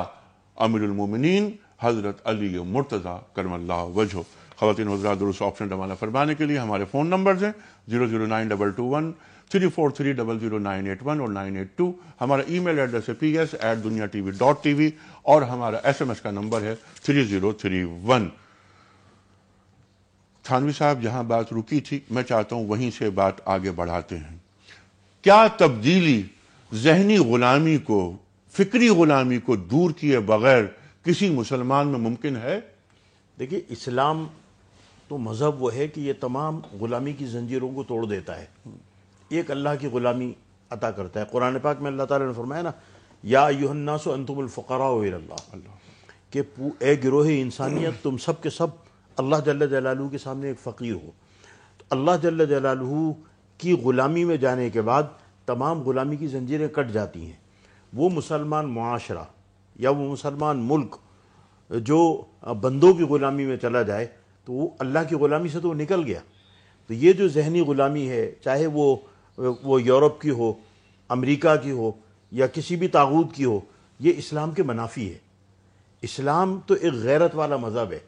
امیر المومنین حضرت علی مرتضیٰ کرم اللہ وجہہ۔ خواتین و حضرات، درست آپشن روانہ فرمانے کے لیے ہمارے فون نمبرز ہیں 00922 343 00981 اور 982۔ ہمارا ای میل ایڈریس ہے ps@duniatv.tv اور ہمارا SMS کا نمبر ہے 3031۔ تھانوی صاحب، جہاں بات رکی تھی میں چاہتا ہوں وہیں سے بات آگے بڑھاتے ہیں۔ کیا تبدیلی ذہنی غلامی کو، فکری غلامی کو دور کیے بغیر کسی مسلمان میں ممکن ہے؟ دیکھیے، اسلام تو مذہب وہ ہے کہ یہ تمام غلامی کی زنجیروں کو توڑ دیتا ہے، ایک اللہ کی غلامی عطا کرتا ہے۔ قرآن پاک میں اللہ تعالیٰ نے فرمایا نا، یا ایھا الناس انتم الفقراء الی اللہ، کہ اے گروہ انسانیت، تم سب کے سب اللہ جل جلالہ کے سامنے ایک فقیر ہو۔ تو اللہ جل جلالہ کی غلامی میں جانے کے بعد تمام غلامی کی زنجیریں کٹ جاتی ہیں۔ وہ مسلمان معاشرہ یا وہ مسلمان ملک جو بندوں کی غلامی میں چلا جائے تو وہ اللہ کی غلامی سے تو وہ نکل گیا۔ تو یہ جو ذہنی غلامی ہے، چاہے وہ یورپ کی ہو، امریکہ کی ہو، یا کسی بھی طاغوت کی ہو، یہ اسلام کے منافی ہے۔ اسلام تو ایک غیرت والا مذہب ہے۔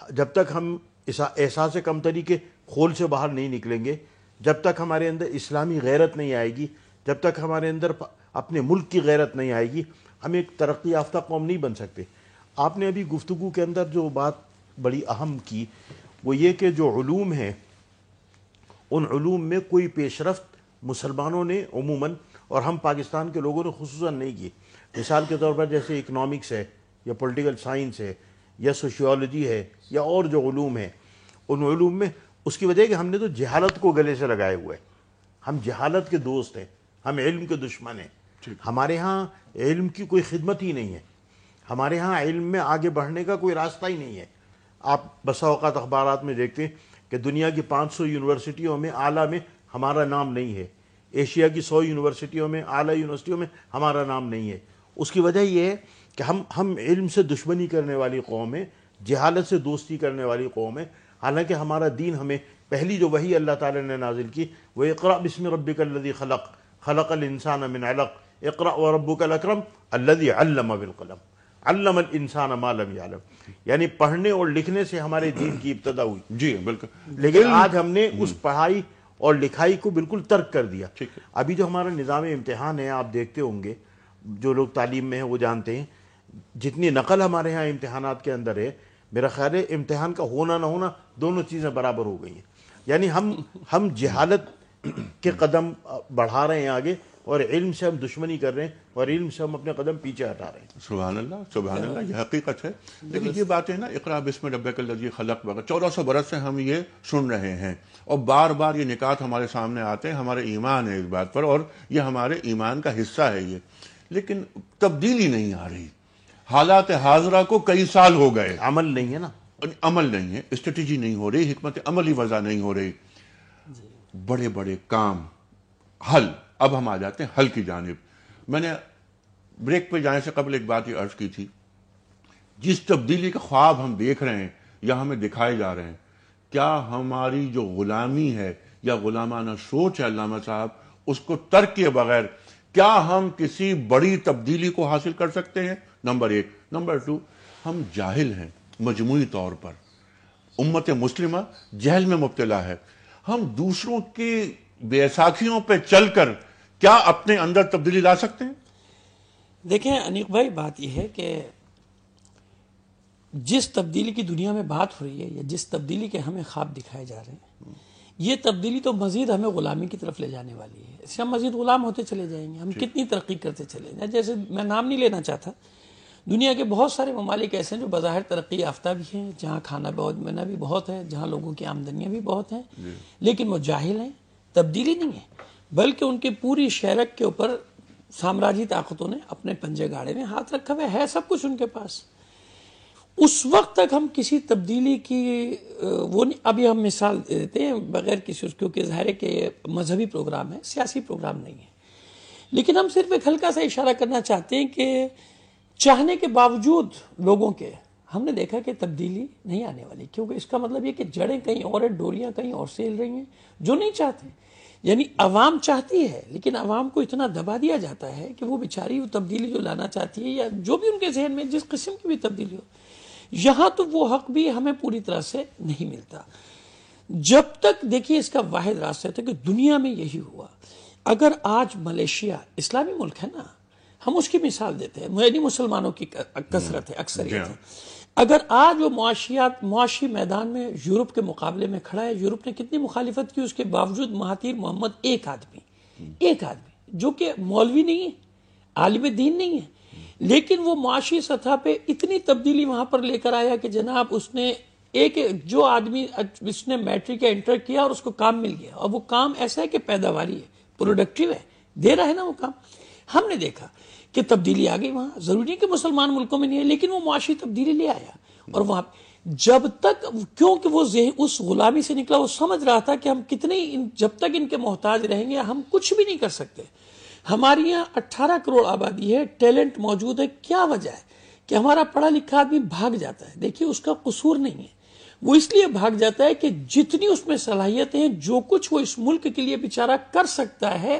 جب تک ہم احساس کمتری کے خول سے باہر نہیں نکلیں گے، جب تک ہمارے اندر اسلامی غیرت نہیں آئے گی، جب تک ہمارے اندر اپنے ملک کی غیرت نہیں آئے گی، ہم ایک ترقی یافتہ قوم نہیں بن سکتے۔ آپ نے ابھی گفتگو کے اندر جو بات بڑی اہم کی، وہ یہ کہ جو علوم ہیں، ان علوم میں کوئی پیش رفت مسلمانوں نے عموماً اور ہم پاکستان کے لوگوں نے خصوصاً نہیں کی۔ مثال کے طور پر جیسے اکنامکس ہے یا پولیٹیکل سائنس ہے یا سوشیولوجی ہے یا اور جو علوم ہیں، ان علوم میں اس کی وجہ ہے کہ ہم نے تو جہالت کو گلے سے لگائے ہوئے ہیں. ہم جہالت کے دوست ہیں، ہم علم کے دشمن ہیں. ہمارے ہاں علم کی کوئی خدمت ہی نہیں ہے، ہمارے ہاں علم میں آگے بڑھنے کا کوئی راستہ ہی نہیں ہے. آپ بسا اوقات اخبارات میں دیکھتے ہیں کہ دنیا کی 500 یونیورسٹیوں میں اعلیٰ میں ہمارا نام نہیں ہے، ایشیا کی 100 یونیورسٹیوں میں اعلیٰ یونیورسٹیوں میں ہمارا نام نہیں ہے. اس کی وجہ یہ ہے کہ ہم علم سے دشمنی کرنے والی قوم ہے، جہالت سے دوستی کرنے والی قوم ہے. حالانکہ ہمارا دین ہمیں پہلی جو وحی اللہ تعالی نے نازل کی وہ اقرأ بسم ربک الذی خلق خلق الانسان من علق اقرأ وربک الاکرم الذی علم بالقلم علم الانسان ما لم یعلم. یعنی پڑھنے اور لکھنے سے ہمارے دین کی ابتدا ہوئی. جی بالکل. لیکن آج ہم نے اس پڑھائی اور لکھائی کو بالکل ترک کر دیا. ابھی جو ہمارا نظام امتحان ہے آپ دیکھتے ہوں گے، جو لوگ تعلیم میں ہیں وہ جانتے ہیں، جتنی نقل ہمارے ہاں امتحانات کے اندر ہے، میرا خیال ہے امتحان کا ہونا نہ ہونا دونوں چیزیں برابر ہو گئی ہیں. یعنی ہم جہالت کے قدم بڑھا رہے ہیں آگے، اور علم سے ہم دشمنی کر رہے ہیں، اور علم سے ہم اپنے قدم پیچھے ہٹا رہے ہیں. سبحان اللہ سبحان اللہ، یہ حقیقت ہے. لیکن یہ باتیں نا اقرأ بسم ربک الذی خلق وغیرہ 1400 برس سے ہم یہ سن رہے ہیں، اور بار بار یہ نکات ہمارے سامنے آتے ہیں. ہمارے ایمان ہے اس بات پر، اور یہ ہمارے ایمان کا حصہ ہے یہ. لیکن تبدیلی نہیں آ رہی. حالات حاضرہ کو کئی سال ہو گئے، عمل نہیں ہے نا، عمل نہیں ہے، اسٹریٹجی نہیں ہو رہی، حکمت عملی وضع نہیں ہو رہی. بڑے بڑے کام حل. اب ہم آ جاتے ہیں حل کی جانب. میں نے بریک پہ جانے سے قبل ایک بات یہ عرض کی تھی، جس تبدیلی کا خواب ہم دیکھ رہے ہیں یا ہمیں دکھائے جا رہے ہیں، کیا ہماری جو غلامی ہے یا غلامانہ سوچ ہے علامہ صاحب، اس کو ترک کیے بغیر کیا ہم کسی بڑی تبدیلی کو حاصل کر سکتے ہیں؟ نمبر 1. نمبر 2، ہم جاہل ہیں مجموعی طور پر. امت مسلمہ جہل میں مبتلا ہے. ہم دوسروں کی بیساکھیوں پہ چل کر کیا اپنے اندر تبدیلی لا سکتے ہیں؟ دیکھیں انیق بھائی، بات یہ ہے کہ جس تبدیلی کی دنیا میں بات ہو رہی ہے یا جس تبدیلی کے ہمیں خواب دکھائے جا رہے ہیں، یہ تبدیلی تو مزید ہمیں غلامی کی طرف لے جانے والی ہے. اس سے ہم مزید غلام ہوتے چلے جائیں گے. ہم کتنی ترقی کرتے چلے جائیں. جیسے میں نام نہیں لینا چاہتا، دنیا کے بہت سارے ممالک ایسے ہیں جو بظاہر ترقی یافتہ بھی ہیں، جہاں کھانا بنا بھی بہت ہے، جہاں لوگوں کی آمدنیاں بھی بہت ہیں، لیکن وہ جاہل ہیں. تبدیلی نہیں ہے، بلکہ ان کے پوری شہرک کے اوپر سامراجی طاقتوں نے اپنے پنجے گاڑے میں ہاتھ رکھا ہوا ہے سب کچھ ان کے پاس. اس وقت تک ہم کسی تبدیلی کی وہ نہیں. ابھی ہم مثال دیتے ہیں بغیر کسی اس کیونکہ ظاہر ہے کہ مذہبی پروگرام ہے، سیاسی پروگرام نہیں ہے، لیکن ہم صرف ایک ہلکا سا اشارہ کرنا چاہتے ہیں کہ چاہنے کے باوجود لوگوں کے ہم نے دیکھا کہ تبدیلی نہیں آنے والی. کیونکہ اس کا مطلب یہ کہ جڑیں کہیں اور ہیں، ڈوریاں کہیں اور سے ہل رہی ہیں جو نہیں چاہتے. یعنی عوام چاہتی ہے لیکن عوام کو اتنا دبا دیا جاتا ہے کہ وہ بیچاری وہ تبدیلی جو لانا چاہتی ہے یا جو بھی ان کے ذہن میں جس قسم کی بھی تبدیلی ہو، یہاں تو وہ حق بھی ہمیں پوری طرح سے نہیں ملتا. جب تک دیکھیے اس کا واحد راستہ ہے کہ دنیا میں یہی ہوا. اگر آج ملیشیا اسلامی ملک ہے نا، ہم اس کی مثال دیتے ہیں، یعنی مسلمانوں کی کثرت ہے، اکثریت ہے. اگر آج وہ معاشی میدان میں یورپ کے مقابلے میں کھڑا ہے، یورپ نے کتنی مخالفت کی، اس کے باوجود مہاتیر محمد ایک آدمی جو کہ مولوی نہیں ہے، عالم دین نہیں ہے، لیکن وہ معاشی سطح پہ اتنی تبدیلی وہاں پر لے کر آیا کہ جناب اس نے جو آدمی اس نے میٹرک یا انٹر کیا اور اس کو کام مل گیا، اور وہ کام ایسا ہے کہ پیداواری ہے، پروڈکٹیو ہے، دے رہا ہے نا وہ کام. ہم نے دیکھا کہ تبدیلی آ گئی وہاں. ضروری نہیں کہ مسلمان ملکوں میں نہیں ہے، لیکن وہ معاشی تبدیلی لے آیا. اور وہاں جب تک کیونکہ وہ اس غلامی سے نکلا، وہ سمجھ رہا تھا کہ ہم جب تک ان کے محتاج رہیں گے ہم کچھ بھی نہیں کر سکتے. ہماری یہاں 18 کروڑ آبادی ہے، ٹیلنٹ موجود ہے. کیا وجہ ہے کہ ہمارا پڑھا لکھا آدمی بھاگ جاتا ہے؟ دیکھیے اس کا قصور نہیں ہے، وہ اس لیے بھاگ جاتا ہے کہ جتنی اس میں صلاحیتیں ہیں، جو کچھ وہ اس ملک کے لیے بیچارہ کر سکتا ہے،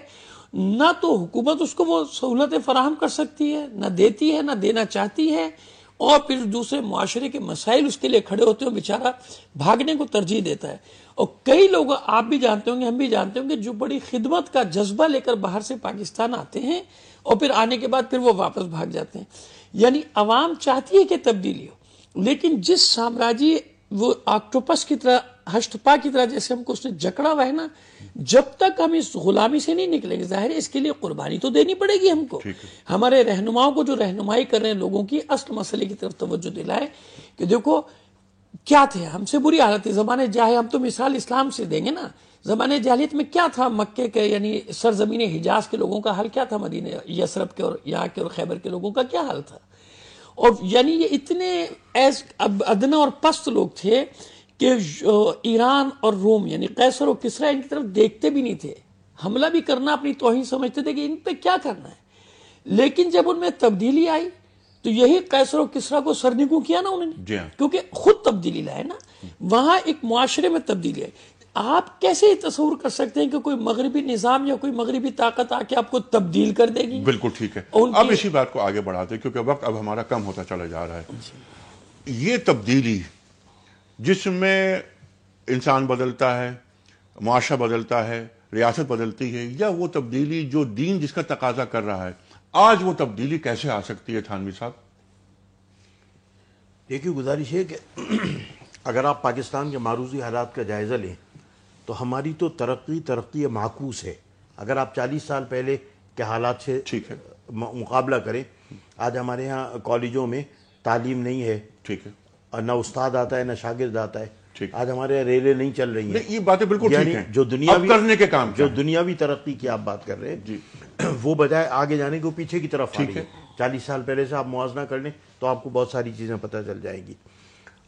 نہ تو حکومت اس کو وہ سہولتیں فراہم کر سکتی ہے، نہ دیتی ہے، نہ دینا چاہتی ہے. اور پھر دوسرے معاشرے کے مسائل اس کے لیے کھڑے ہوتے ہیں، بیچارہ بھاگنے کو ترجیح دیتا ہے. اور کئی لوگ آپ بھی جانتے ہوں گے، ہم بھی جانتے ہوں گے، جو بڑی خدمت کا جذبہ لے کر باہر سے پاکستان آتے ہیں اور پھر آنے کے بعد پھر وہ واپس بھاگ جاتے ہیں. یعنی عوام چاہتی ہے کہ تبدیلی ہو، لیکن جس سامراجی وہ آکٹوپس کی طرح ہشتپا کی طرح جیسے ہم کو اس نے جکڑا ہوا ہے نا، جب تک ہم اس غلامی سے نہیں نکلیں گے، ظاہر ہے اس کے لیے قربانی تو دینی پڑے گی ہم کو. ہمارے رہنماؤں کو جو رہنمائی کر رہے ہیں لوگوں کی، اصل مسئلے کی طرف توجہ دلائے کہ دیکھو کیا تھے، ہم سے بری حالت ہے. زمانے جاہل، ہم تو مثال اسلام سے دیں گے نا، زمانے جاہلیت میں کیا تھا مکے کے یعنی سرزمین حجاز کے لوگوں کا حال کیا تھا، مدینہ یثرب کے اور یہاں کے اور خیبر کے لوگوں کا کیا حال تھا. اور یعنی یہ اتنے ادنا اور پست لوگ تھے کہ ایران اور روم یعنی قیصر و کسریٰ ان کی طرف دیکھتے بھی نہیں تھے. حملہ بھی کرنا اپنی توہین سمجھتے تھے کہ ان پہ کیا کرنا ہے. لیکن جب ان میں تبدیلی آئی تو یہی قیصر و کسریٰ کو سرنگوں کیا نا انہوں نے، کیونکہ خود تبدیلی لائے نا، وہاں ایک معاشرے میں تبدیلی آئی. آپ کیسے تصور کر سکتے ہیں کہ کوئی مغربی نظام یا کوئی مغربی طاقت آ کے آپ کو تبدیل کر دے گی؟ بالکل ٹھیک ہے. اب اسی بات کو آگے بڑھاتے ہیں کیونکہ وقت اب ہمارا کم ہوتا چلا جا رہا ہے. یہ تبدیلی جس میں انسان بدلتا ہے، معاشرہ بدلتا ہے، ریاست بدلتی ہے، یا وہ تبدیلی جو دین جس کا تقاضا کر رہا ہے، آج وہ تبدیلی کیسے آ سکتی ہے تھانوی صاحب؟ دیکھیے گزارش ہے کہ اگر آپ پاکستان کے معروضی حالات کا جائزہ لیں تو ہماری تو ترقی معکوس ہے. اگر آپ 40 سال پہلے کے حالات سے مقابلہ کریں، آج ہمارے ہاں کالجوں میں تعلیم نہیں ہے، ٹھیک ہے، اور نہ استاد آتا ہے نہ شاگرد آتا ہے. آج ہمارے یہاں ریلیں نہیں چل رہی ہیں. یہ باتیں بالکل ٹھیک ہیں. جو دنیاوی کرنے کے کام جو دنیاوی ترقی کی آپ بات کر رہے ہیں وہ بجائے آگے جانے کو پیچھے کی طرف آ رہی ہے. 40 سال پہلے سے آپ موازنہ کر لیں تو آپ کو بہت ساری چیزیں پتہ چل جائیں گی.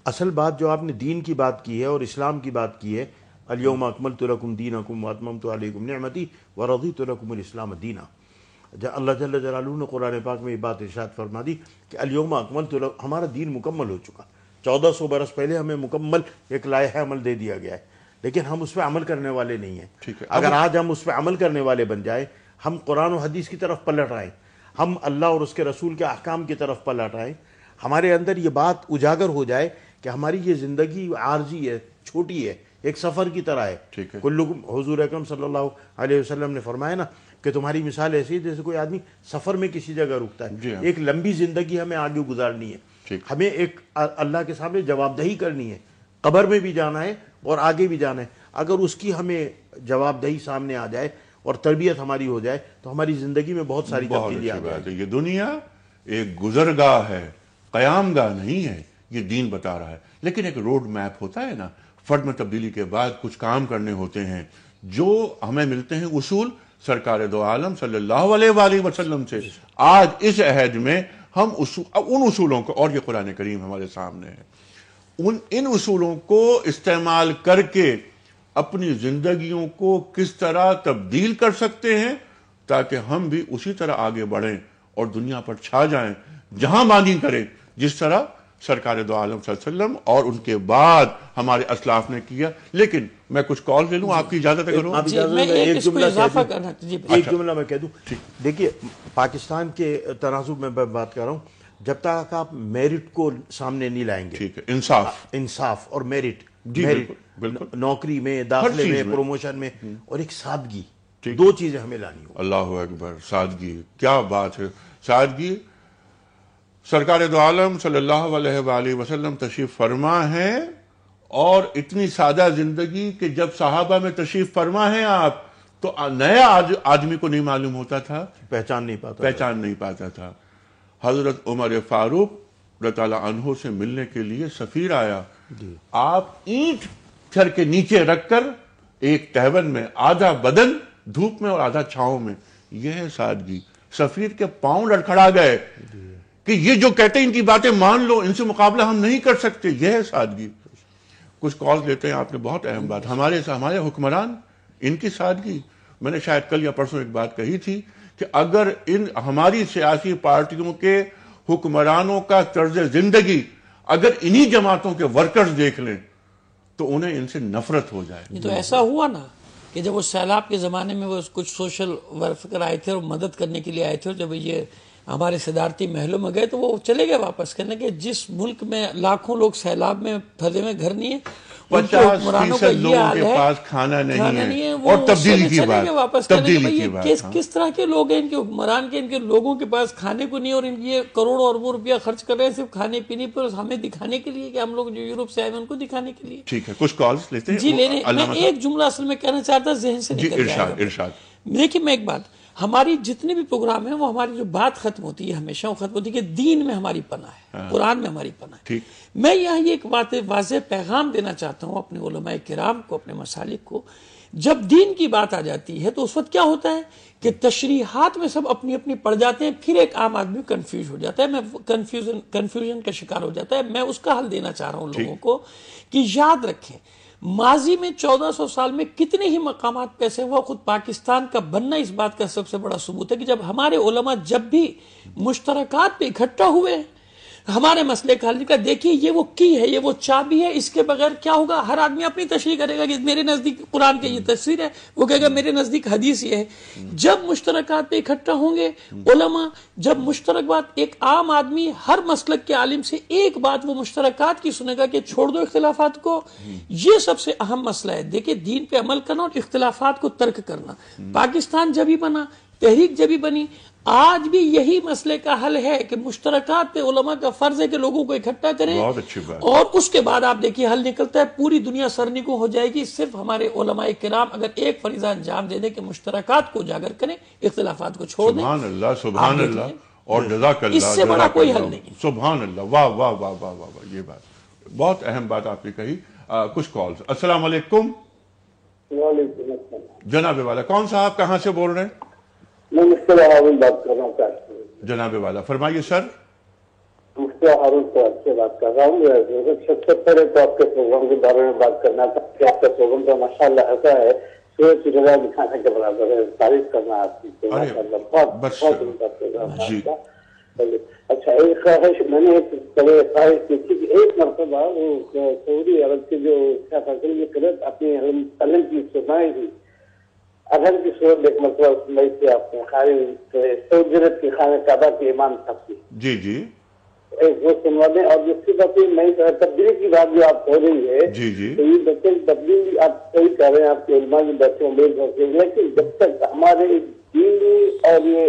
اصل بات جو آپ نے دین کی بات کی ہے اور اسلام کی بات کی ہے، الیوم اکملت لکم دینکم واتممت علیکم نعمتی ورضیت لکم الاسلام دینا. اللہ جل جلالہ نے قرآن پاک میں یہ بات ارشاد فرما دی کہ الیوم اکملت لکم، ہمارا دین مکمل ہو چکا. 1400 برس پہلے ہمیں مکمل ایک لائحہ عمل دے دیا گیا ہے، لیکن ہم اس پہ عمل کرنے والے نہیں ہیں. اگر آج ہم اس پہ عمل کرنے والے بن جائیں، ہم قرآن و حدیث کی طرف پلٹ آئیں، ہم اللہ اور اس کے رسول کے احکام کی طرف پلٹ آئیں، ہمارے اندر یہ بات اجاگر ہو جائے کہ ہماری یہ زندگی عارضی ہے، چھوٹی ہے، ایک سفر کی طرح ہے. کلکم، حضور اکرم صلی اللہ علیہ وسلم نے فرمایا نا کہ تمہاری مثال ایسی ہے جیسے کوئی آدمی سفر میں کسی جگہ رکتا ہے. ایک لمبی زندگی ہمیں آگے گزارنی ہے، ہمیں ایک اللہ کے سامنے جواب دہی کرنی ہے، قبر میں بھی جانا ہے اور آگے بھی جانا ہے. اگر اس کی ہمیں جواب دہی سامنے آ جائے اور تربیت ہماری ہو جائے تو ہماری زندگی میں بہت ساری تبدیلیاں آ جائیں. یہ دنیا ایک گزرگاہ ہے، قیام گاہ نہیں ہے، یہ دین بتا رہا ہے. لیکن ایک روڈ میپ ہوتا ہے نا، فرد میں تبدیلی کے بعد کچھ کام کرنے ہوتے ہیں جو ہمیں ملتے ہیں اصول سرکار دو عالم صلی اللہ علیہ وآلہ وسلم سے. آج اس عہد میں ہم ان اصولوں کو، اور یہ قرآن کریم ہمارے سامنے ہے، ان اصولوں کو استعمال کر کے اپنی زندگیوں کو کس طرح تبدیل کر سکتے ہیں تاکہ ہم بھی اسی طرح آگے بڑھیں اور دنیا پر چھا جائیں، جہاں مانی کریں جس طرح سرکار دو عالم صلی اللہ علیہ وسلم اور ان کے بعد ہمارے اسلاف نے کیا. لیکن میں کچھ کال لے لوں، آپ کی اجازت کروں؟ ایک جملہ میں کہہ دوں. دیکھیے پاکستان کے تناسب میں بات کر رہا ہوں، جب تک آپ میرٹ کو سامنے نہیں لائیں گے، ٹھیک ہے، انصاف اور میرٹ، بالکل، نوکری میں، داخلے میں، پروموشن میں، اور ایک سادگی، دو چیزیں ہمیں لانی ہوں. اللہ اکبر، سادگی، کیا بات ہے. سادگی، سرکار دو عالم صلی اللہ علیہ وآلہ وسلم تشریف فرما ہے، اور اتنی سادہ زندگی کہ جب صحابہ میں تشریف فرما ہے آپ تو نیا آدمی کو نہیں معلوم ہوتا تھا، پہچان نہیں پاتا تھا. حضرت عمر فاروق رضی اللہ عنہ سے ملنے کے لیے سفیر آیا، آپ اینٹ گھر کے نیچے رکھ کر ایک تہون میں، آدھا بدن دھوپ میں اور آدھا چھاؤں میں. یہ ہے سادگی. سفیر کے پاؤں لڑکھڑا گئے کہ یہ جو کہتے ہیں ان کی باتیں مان لو، ان سے مقابلہ ہم نہیں کر سکتے. یہ ہے سادگی. کچھ کال لیتے ہیں. آپ نے بہت اہم بات، ہمارے حکمران، ان کی سادگی. میں نے شاید کل یا پرسوں ایک بات کہی تھی کہ اگر ہماری سیاسی پارٹیوں کے حکمرانوں کا طرز زندگی اگر انہی جماعتوں کے ورکرز دیکھ لیں تو انہیں ان سے نفرت ہو جائے. یہ تو ایسا ہوا نا کہ جب وہ سیلاب کے زمانے میں وہ کچھ سوشل ورکر آئے تھے اور مدد کرنے کے لیے آئے تھے، اور جب یہ ہمارے صدارتی محلوں میں گئے تو وہ چلے گئے واپس کرنے کے. جس ملک میں لاکھوں لوگ سیلاب میں پھنسے ہوئے، گھر نہیں ہے، 50% لوگوں کے پاس کھانا نہیں ہے، اور تبدیلی کی بات، تبدیلی کی بات، کس طرح کے لوگ ہیں ان کے حکمران کے، ان کے لوگوں کے پاس کھانے کو نہیں، اور ان یہ کروڑوں اربوں روپیہ خرچ کر رہے ہیں صرف کھانے پینے پر، ہمیں دکھانے کے لیے کہ ہم لوگ جو یورپ سے آئے ہیں ان کو دکھانے کے لیے. ٹھیک ہے، کچھ کالز لیتے ہیں. جی لینے. میں ایک جملہ اصل میں کہنا چاہتا ذہن سے نکل جائے گا. ارشاد. دیکھیے میں ایک بات، ہماری جتنے بھی پروگرام ہیں وہ ہماری جو بات ختم ہوتی ہے ہمیشہ وہ ختم ہوتی ہے کہ دین میں ہماری پناہ ہے، قرآن میں ہماری پناہ ہے. میں یہاں یہ ایک بات واضح پیغام دینا چاہتا ہوں اپنے علماء کرام کو، اپنے مسالک کو. جب دین کی بات آ جاتی ہے تو اس وقت کیا ہوتا ہے کہ تشریحات میں سب اپنی اپنی پڑ جاتے ہیں، پھر ایک عام آدمی کنفیوز ہو جاتا ہے، میں کنفیوژن کا شکار ہو جاتا ہے. میں اس کا حل دینا چاہ رہا ہوں لوگوں کو کہ یاد رکھیں ماضی میں 1400 سال میں کتنے ہی مقامات پہ ایسے ہوا. خود پاکستان کا بننا اس بات کا سب سے بڑا ثبوت ہے کہ جب ہمارے علماء جب بھی مشترکات پہ اکٹھا ہوئے ہمارے مسئلے کا حل نکلا. دیکھیے یہ وہ کی ہے، یہ وہ چابی ہے، اس کے بغیر کیا ہوگا؟ ہر آدمی اپنی تشریح کرے گا کہ میرے نزدیک قرآن کی یہ تفسیر ہے، وہ کہے گا میرے نزدیک حدیث یہ ہے. جب مشترکات پہ اکٹھا ہوں گے علماء، جب مشترک بات، ایک عام آدمی ہر مسلک کے عالم سے ایک بات وہ مشترکات کی سنے گا کہ چھوڑ دو اختلافات کو. یہ سب سے اہم مسئلہ ہے. دیکھیں دین پہ عمل کرنا اور اختلافات کو ترک کرنا. پاکستان جب ہی بنا، تحریک جب ہی بنی، آج بھی یہی مسئلے کا حل ہے کہ مشترکات پہ علماء کا فرض ہے کہ لوگوں کو اکٹھا کریں. بہت اچھی بات. اور اس کے بعد آپ دیکھیے حل نکلتا ہے، پوری دنیا سرنگوں ہو جائے گی. صرف ہمارے علماء کرام اگر ایک فریضہ انجام دے دیں کہ مشترکات کو اجاگر کریں، اختلافات کو چھوڑ دیں. سبحان اللہ، سبحان اللہ، اور جزاک اللہ. اس سے بڑا کوئی حل نہیں. سبحان اللہ، واہ واہ واہ واہ واہ. یہ بات بہت اہم بات آپ نے کہی. کچھ کالز. السلام علیکم. وعلیکم السلام. جناب والا کون صاحب کہاں سے بول رہے ہیں؟ میں مفتی ہارون بات کر رہا ہوں. جناب والا فرمائیے سر. مفتی ہارون صاحب سے بات کر رہا ہوں. سب سے پہلے تو آپ کے پروگرام کے بارے میں بات کرنا تھا کہ آپ کا پروگرام تو ماشاء اللہ ایسا ہے سورج کی جگہ دکھانے کے برابر ہے. تعریف کرنا آپ کی بہت عمدہ پروگرام کا. اچھا ایک خواہش میں نے خواہش کی تھی کہ ایک مرتبہ وہ سعودی عرب کے جو اپنی قلم کی سنائی تھی اگر کی صورت ایک مرتبہ سنائی تھی آپ نے سعودی عرب کی خانہ کعبہ کے امام صاحب کی. جی جی ایک وہ سنوا دیں. اور جس کی بات نئی تبدیلی کی بات جو آپ ہو رہی ہے تو یہ بچے تبدیلی آپ صحیح کر رہے ہیں، آپ کے علماء کے بچوں میں لیکن جب تک ہمارے دینی اور یہ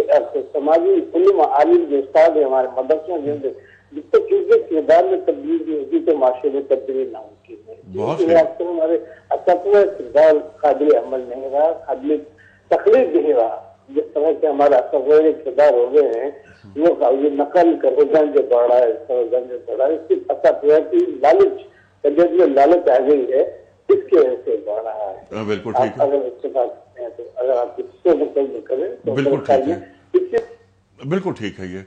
سماجی علم عالم جو استاد ہیں ہمارے مدرسوں کے اندر جب تک ان کے کردار میں تبدیلی ہوگی تو معاشرے میں تبدیلی نہ ہوتی ہے. ہمارے کردار قابل عمل نہیں رہا، قابل تخلیق نہیں رہا. جس طرح کے ہمارا اصغر کردار ہو گئے ہیں وہ یہ نقل کر رجحان جو بڑھ رہا ہے، رجحان جو بڑھ رہا ہے، اس کی اثر کی لالچ طبیعت میں لالچ آ گئی ہے، اس کی وجہ سے بڑھ رہا ہے. بالکل ٹھیک ہے. اگر اس کے بعد تو اگر آپ اس سے مقابلہ کریں تو بالکل ٹھیک ہے. بالکل ٹھیک ہے. یہ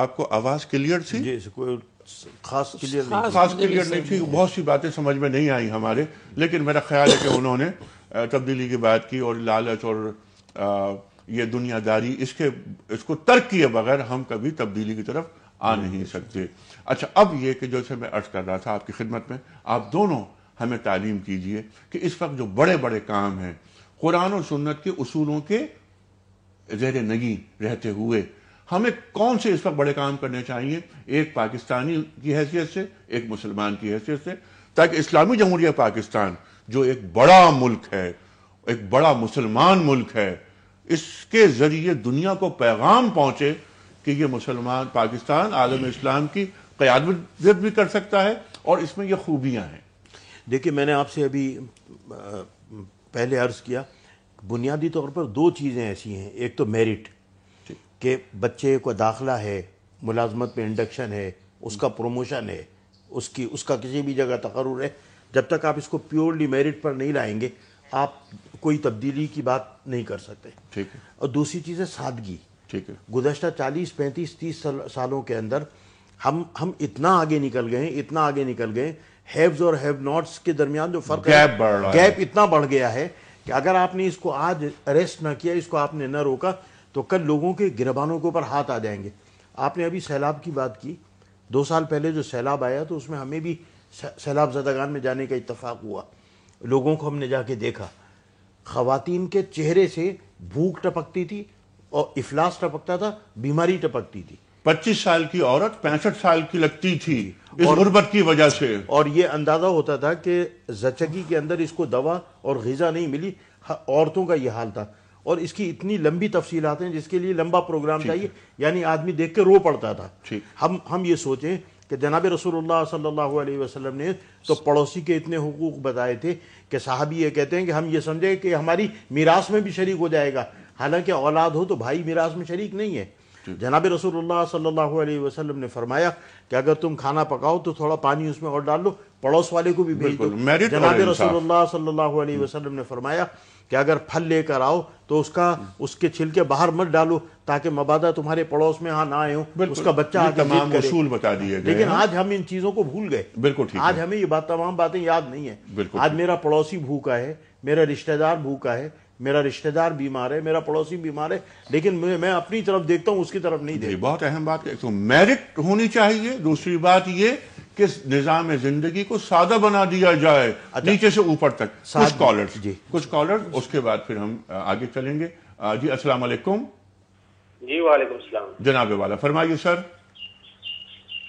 آپ کو آواز کلیئر تھی؟ جی کوئی خاص کلیئر نہیں تھی. بہت سی باتیں سمجھ میں نہیں آئی ہمارے، لیکن میرا خیال ہے کہ انہوں نے تبدیلی کی بات کی اور لالچ اور یہ دنیا داری اس کو ترک کیے بغیر ہم کبھی تبدیلی کی طرف آ نہیں سکتے. اچھا اب یہ کہ جیسے میں عرض کر رہا تھا آپ کی خدمت میں، آپ دونوں ہمیں تعلیم کیجئے کہ اس وقت جو بڑے بڑے کام ہیں قرآن اور سنت کے اصولوں کے زیر نگین رہتے ہوئے ہمیں کون سے اس وقت بڑے کام کرنے چاہیے، ایک پاکستانی کی حیثیت سے، ایک مسلمان کی حیثیت سے، تاکہ اسلامی جمہوریہ پاکستان جو ایک بڑا ملک ہے، ایک بڑا مسلمان ملک ہے، اس کے ذریعے دنیا کو پیغام پہنچے کہ یہ مسلمان پاکستان عالم اسلام کی قیادت بھی کر سکتا ہے اور اس میں یہ خوبیاں ہیں. دیکھیے میں نے آپ سے ابھی پہلے عرض کیا بنیادی طور پر دو چیزیں ایسی ہیں. ایک تو میرٹ کہ بچے کو داخلہ ہے، ملازمت میں انڈکشن ہے، اس کا پروموشن ہے، اس کا کسی بھی جگہ تقرر ہے. جب تک آپ اس کو پیورلی میرٹ پر نہیں لائیں گے آپ کوئی تبدیلی کی بات نہیں کر سکتے. ٹھیک ہے. اور دوسری چیز ہے سادگی. ٹھیک ہے. گزشتہ 40 35 30 سالوں کے اندر ہم اتنا آگے نکل گئے ہیوز اور ہیو ناٹس کے درمیان جو فرق ہے، گیپ اتنا بڑھ گیا ہے کہ اگر آپ نے اس کو آج اریسٹ نہ کیا، اس کو آپ نے نہ روکا تو کل لوگوں کے گربانوں کے اوپر ہاتھ آ جائیں گے. آپ نے ابھی سیلاب کی بات کی. 2 سال پہلے جو سیلاب آیا تو اس میں ہمیں بھی سیلاب زدگان میں جانے کا اتفاق ہوا. لوگوں کو ہم نے جا کے دیکھا، خواتین کے چہرے سے بھوک ٹپکتی تھی اور افلاس ٹپکتا تھا، بیماری ٹپکتی تھی. 25 سال کی عورت 65 سال کی لگتی تھی اس غربت کی وجہ سے. اور یہ اندازہ ہوتا تھا کہ زچگی کے اندر اس کو دوا اور غذا نہیں ملی. عورتوں کا یہ حال تھا. اور اس کی اتنی لمبی تفصیلات ہیں جس کے لیے لمبا پروگرام چاہیے. یعنی آدمی دیکھ کے رو پڑتا تھا. ہم یہ سوچیں کہ جناب رسول اللہ صلی اللہ علیہ وسلم نے تو پڑوسی کے اتنے حقوق بتائے تھے کہ صحابی یہ کہتے ہیں کہ ہم یہ سمجھے کہ ہماری میراث میں بھی شریک ہو جائے گا. حالانکہ اولاد ہو تو بھائی میراث میں شریک نہیں ہے. جناب رسول اللہ صلی اللہ علیہ وسلم نے فرمایا کہ اگر تم کھانا پکاؤ تو تھوڑا پانی اس میں اور ڈال لو, پڑوس والے کو بھی بھیج دو. جناب رسول اللہ صلی اللہ علیہ وسلم نے فرمایا کہ اگر پھل لے کر آؤ تو اس کے چھلکے باہر مت ڈالو تاکہ مبادا تمہارے پڑوس میں نہ آئے ہوں, اس کا بچہ آگے تمام اصول بتا دیے گئے. لیکن آج ہم ان چیزوں کو بھول گئے. بالکل ٹھیک. آج ہمیں یہ تمام باتیں یاد نہیں ہیں. آج میرا پڑوسی بھوکا ہے, میرا رشتہ دار بھوکا ہے, میرا رشتہ دار بیمار ہے, میرا پڑوسی بیمار ہے, لیکن میں اپنی طرف دیکھتا ہوں, اس کی طرف نہیں دیکھتا. بہت اہم بات ہے. تو میرٹ ہونی چاہیے. دوسری بات یہ کہ نظام زندگی کو سادہ بنا دیا جائے نیچے سے اوپر تک. کچھ کالرز اس کے بعد پھر ہم آگے چلیں گے. جی السلام علیکم. جی وعلیکم السلام. جناب والا فرمائیے سر.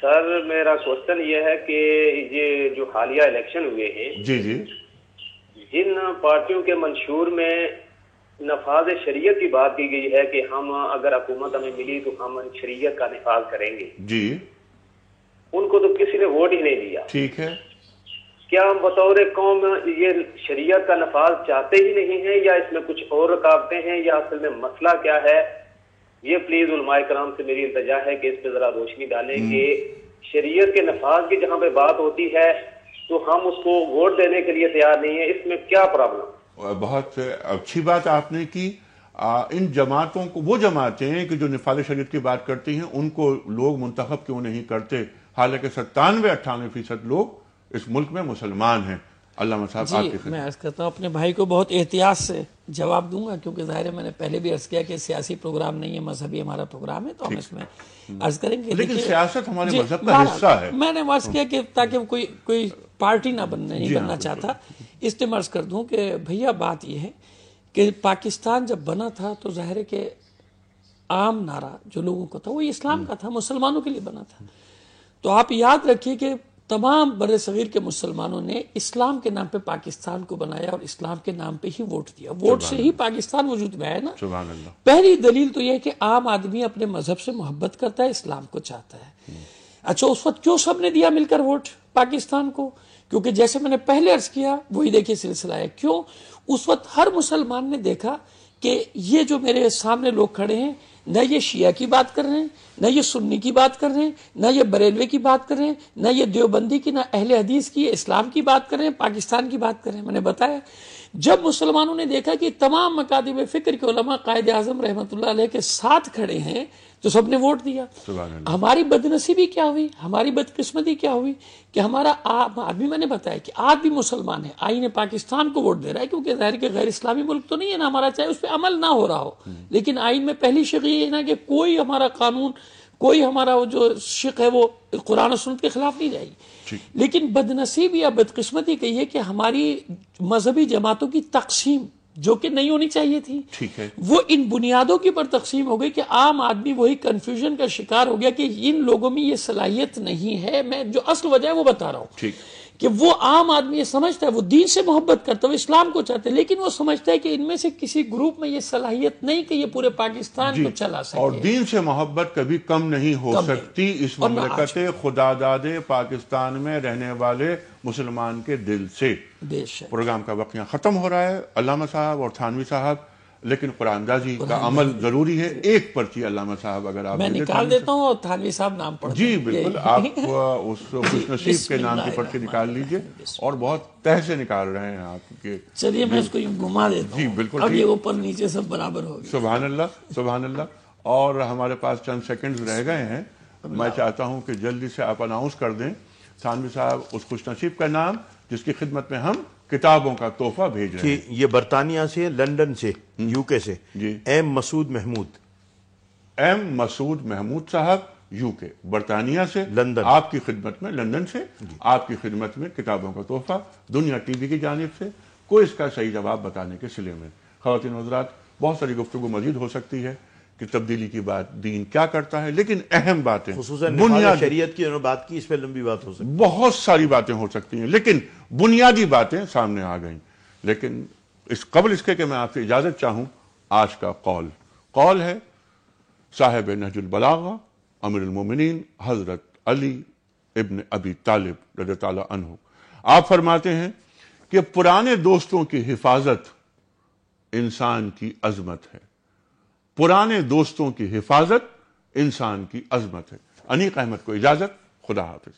سر میرا کوشچن یہ ہے کہ یہ جو حالیہ الیکشن ہوئے ہیں, جی جی, جن پارٹیوں کے منشور میں نفاذ شریعت کی بات کی گئی ہے کہ ہم اگر حکومت ہمیں ملی تو ہم شریعت کا نفاذ کریں گے, جی, ان کو تو کسی نے ووٹ ہی نہیں دیا. ٹھیک ہے. کیا ہم بطور قوم یہ شریعت کا نفاذ چاہتے ہی نہیں ہیں یا اس میں کچھ اور رکاوٹیں ہیں یا اصل میں مسئلہ کیا ہے؟ یہ پلیز علماء کرام سے میری التجا ہے کہ اس پہ ذرا روشنی ڈالیں کہ شریعت کے نفاذ کی جہاں پہ بات ہوتی ہے تو ہم اس کو ووٹ دینے کے لیے تیار نہیں ہیں, اس میں کیا پرابلم؟ بہت اچھی بات آپ نے کی. ان جماعتوں کو, وہ جماعتیں ہیں کہ جو نفاذ شریعت کی بات کرتی ہیں, ان کو لوگ منتخب کیوں نہیں کرتے؟ حالانکہ 97-98% لوگ اس ملک میں مسلمان ہیں. علامہ صاحب آپ کی میں عرض کرتا ہوں, اپنے بھائی کو بہت احتیاط سے جواب دوں گا کیونکہ ظاہر ہے میں نے پہلے بھی عرض کیا کہ سیاسی پروگرام نہیں ہے, مذہبی ہمارا پروگرام ہے, تو ہم اس میں عرض کریں گے. لیکن سیاست ہمارے مذہب کا حصہ ہے. میں نے عرض کیا کہ تاکہ کوئی پارٹی نہیں بننا چاہتا, اس لیے عرض کر دوں کہ بھیا بات یہ ہے کہ پاکستان جب بنا تھا تو ظاہر ہے کہ عام نعرہ جو لوگوں کو تھا وہ اسلام کا تھا, مسلمانوں کے لیے بنا تھا. تو آپ یاد رکھیے کہ تمام بر صغیر کے مسلمانوں نے اسلام کے نام پہ پاکستان کو بنایا اور اسلام کے نام پہ ہی ووٹ دیا. ووٹ سے ہی پاکستان وجود میں آیا نا. سبحان اللہ. پہلی دلیل تو یہ ہے کہ عام آدمی اپنے مذہب سے محبت کرتا ہے, اسلام کو چاہتا ہے. اچھا اس وقت کیوں سب نے دیا مل کر ووٹ پاکستان کو؟ کیونکہ جیسے میں نے پہلے عرض کیا وہی دیکھیے سلسلہ ہے. کیوں؟ اس وقت ہر مسلمان نے دیکھا کہ یہ جو میرے سامنے لوگ کھڑے ہیں نہ یہ شیعہ کی بات کر رہے ہیں, نہ یہ سنی کی بات کر رہے ہیں, نہ یہ بریلوی کی بات کر رہے ہیں, نہ یہ دیوبندی کی, نہ اہل حدیث کی, اسلام کی بات کر رہے ہیں, پاکستان کی بات کر رہے ہیں. میں نے بتایا جب مسلمانوں نے دیکھا کہ تمام مکاتب فکر کے علماء قائد اعظم رحمۃ اللہ علیہ کے ساتھ کھڑے ہیں تو سب نے ووٹ دیا. ہماری بدنصیبی کیا ہوئی, ہماری بدقسمتی کیا ہوئی کہ ہمارا آدمی, میں نے بتایا کہ آج بھی مسلمان ہے, آئین پاکستان کو ووٹ دے رہا ہے کیونکہ ظاہر کہ غیر اسلامی ملک تو نہیں ہے نا ہمارا, چاہے اس پہ عمل نہ ہو رہا ہو, لیکن آئین میں پہلی شق یہ ہے نا کہ کوئی ہمارا قانون, کوئی ہمارا وہ جو شق ہے وہ قرآن و سنت کے خلاف نہیں جائے گی. لیکن بدنصیبی یا بدقسمتی کہیے کہ ہماری مذہبی جماعتوں کی تقسیم جو کہ نہیں ہونی چاہیے تھی, وہ ان بنیادوں کی پر تقسیم ہو گئی کہ عام آدمی وہی کنفیوژن کا شکار ہو گیا کہ ان لوگوں میں یہ صلاحیت نہیں ہے. میں جو اصل وجہ ہے وہ بتا رہا ہوں کہ وہ عام آدمی یہ سمجھتا ہے, وہ دین سے محبت کرتا ہے, وہ اسلام کو چاہتا ہے, لیکن وہ سمجھتا ہے کہ ان میں سے کسی گروپ میں یہ صلاحیت نہیں کہ یہ پورے پاکستان کو چلا سکے. اور دین سے محبت کبھی کم نہیں ہو سکتی اس مملکت خدا داد پاکستان میں رہنے والے مسلمان کے دل سے. پروگرام کا وقت ختم ہو رہا ہے علامہ صاحب اور تھانوی صاحب, لیکن قرآن اندازی کا عمل ضروری ہے. ایک پرچی علامہ صاحب اگر آپ میں نکال دیتا ہوں اور تھانوی صاحب نام پڑھ. جی بالکل, آپ اس خوش نصیب کے نام کی پرچی نکال لیجئے, اور بہت تہ سے نکال رہے ہیں آپ کے. چلیے میں اس کو گھما دیتا ہوں. جی بالکل, اب یہ اوپر نیچے سب برابر ہو گیا. سبحان اللہ, سبحان اللہ. اور ہمارے پاس چند سیکنڈز رہ گئے ہیں, میں چاہتا ہوں کہ جلدی سے آپ اناؤنس کر دیں تھانوی صاحب اس خوش نصیب کا نام جس کی خدمت میں ہم کتابوں کا تحفہ بھیج رہے ہیں. یہ برطانیہ سے, لندن سے, یو کے سے, ایم مسعود محمود. ایم مسعود محمود صاحب یو کے, برطانیہ سے, لندن, آپ کی خدمت میں, لندن سے آپ کی خدمت میں کتابوں کا تحفہ دنیا ٹی وی کی جانب سے, کوئی اس کا صحیح جواب بتانے کے سلے میں. خواتین و حضرات, بہت ساری گفتگو مزید ہو سکتی ہے, کہ تبدیلی کی بات دین کیا کرتا ہے، لیکن اہم باتیں خصوصاً بنیاد شریعت کی انہوں نے بات کی، اس پہ لمبی بات ہو سکتی ہے، بہت ساری باتیں ہو سکتی ہیں، لیکن بنیادی باتیں سامنے آ گئیں۔ لیکن قبل اس کے کہ میں آپ سے اجازت چاہوں، آج کا قول ہے صاحب نہج البلاغہ امیر المومنین حضرت علی ابن ابی طالب رضی اللہ عنہ۔ آپ فرماتے ہیں کہ پرانے دوستوں کی حفاظت انسان کی عظمت ہے، پرانے دوستوں کی حفاظت انسان کی عظمت ہے۔ انیق احمد کو اجازت، خدا حافظ۔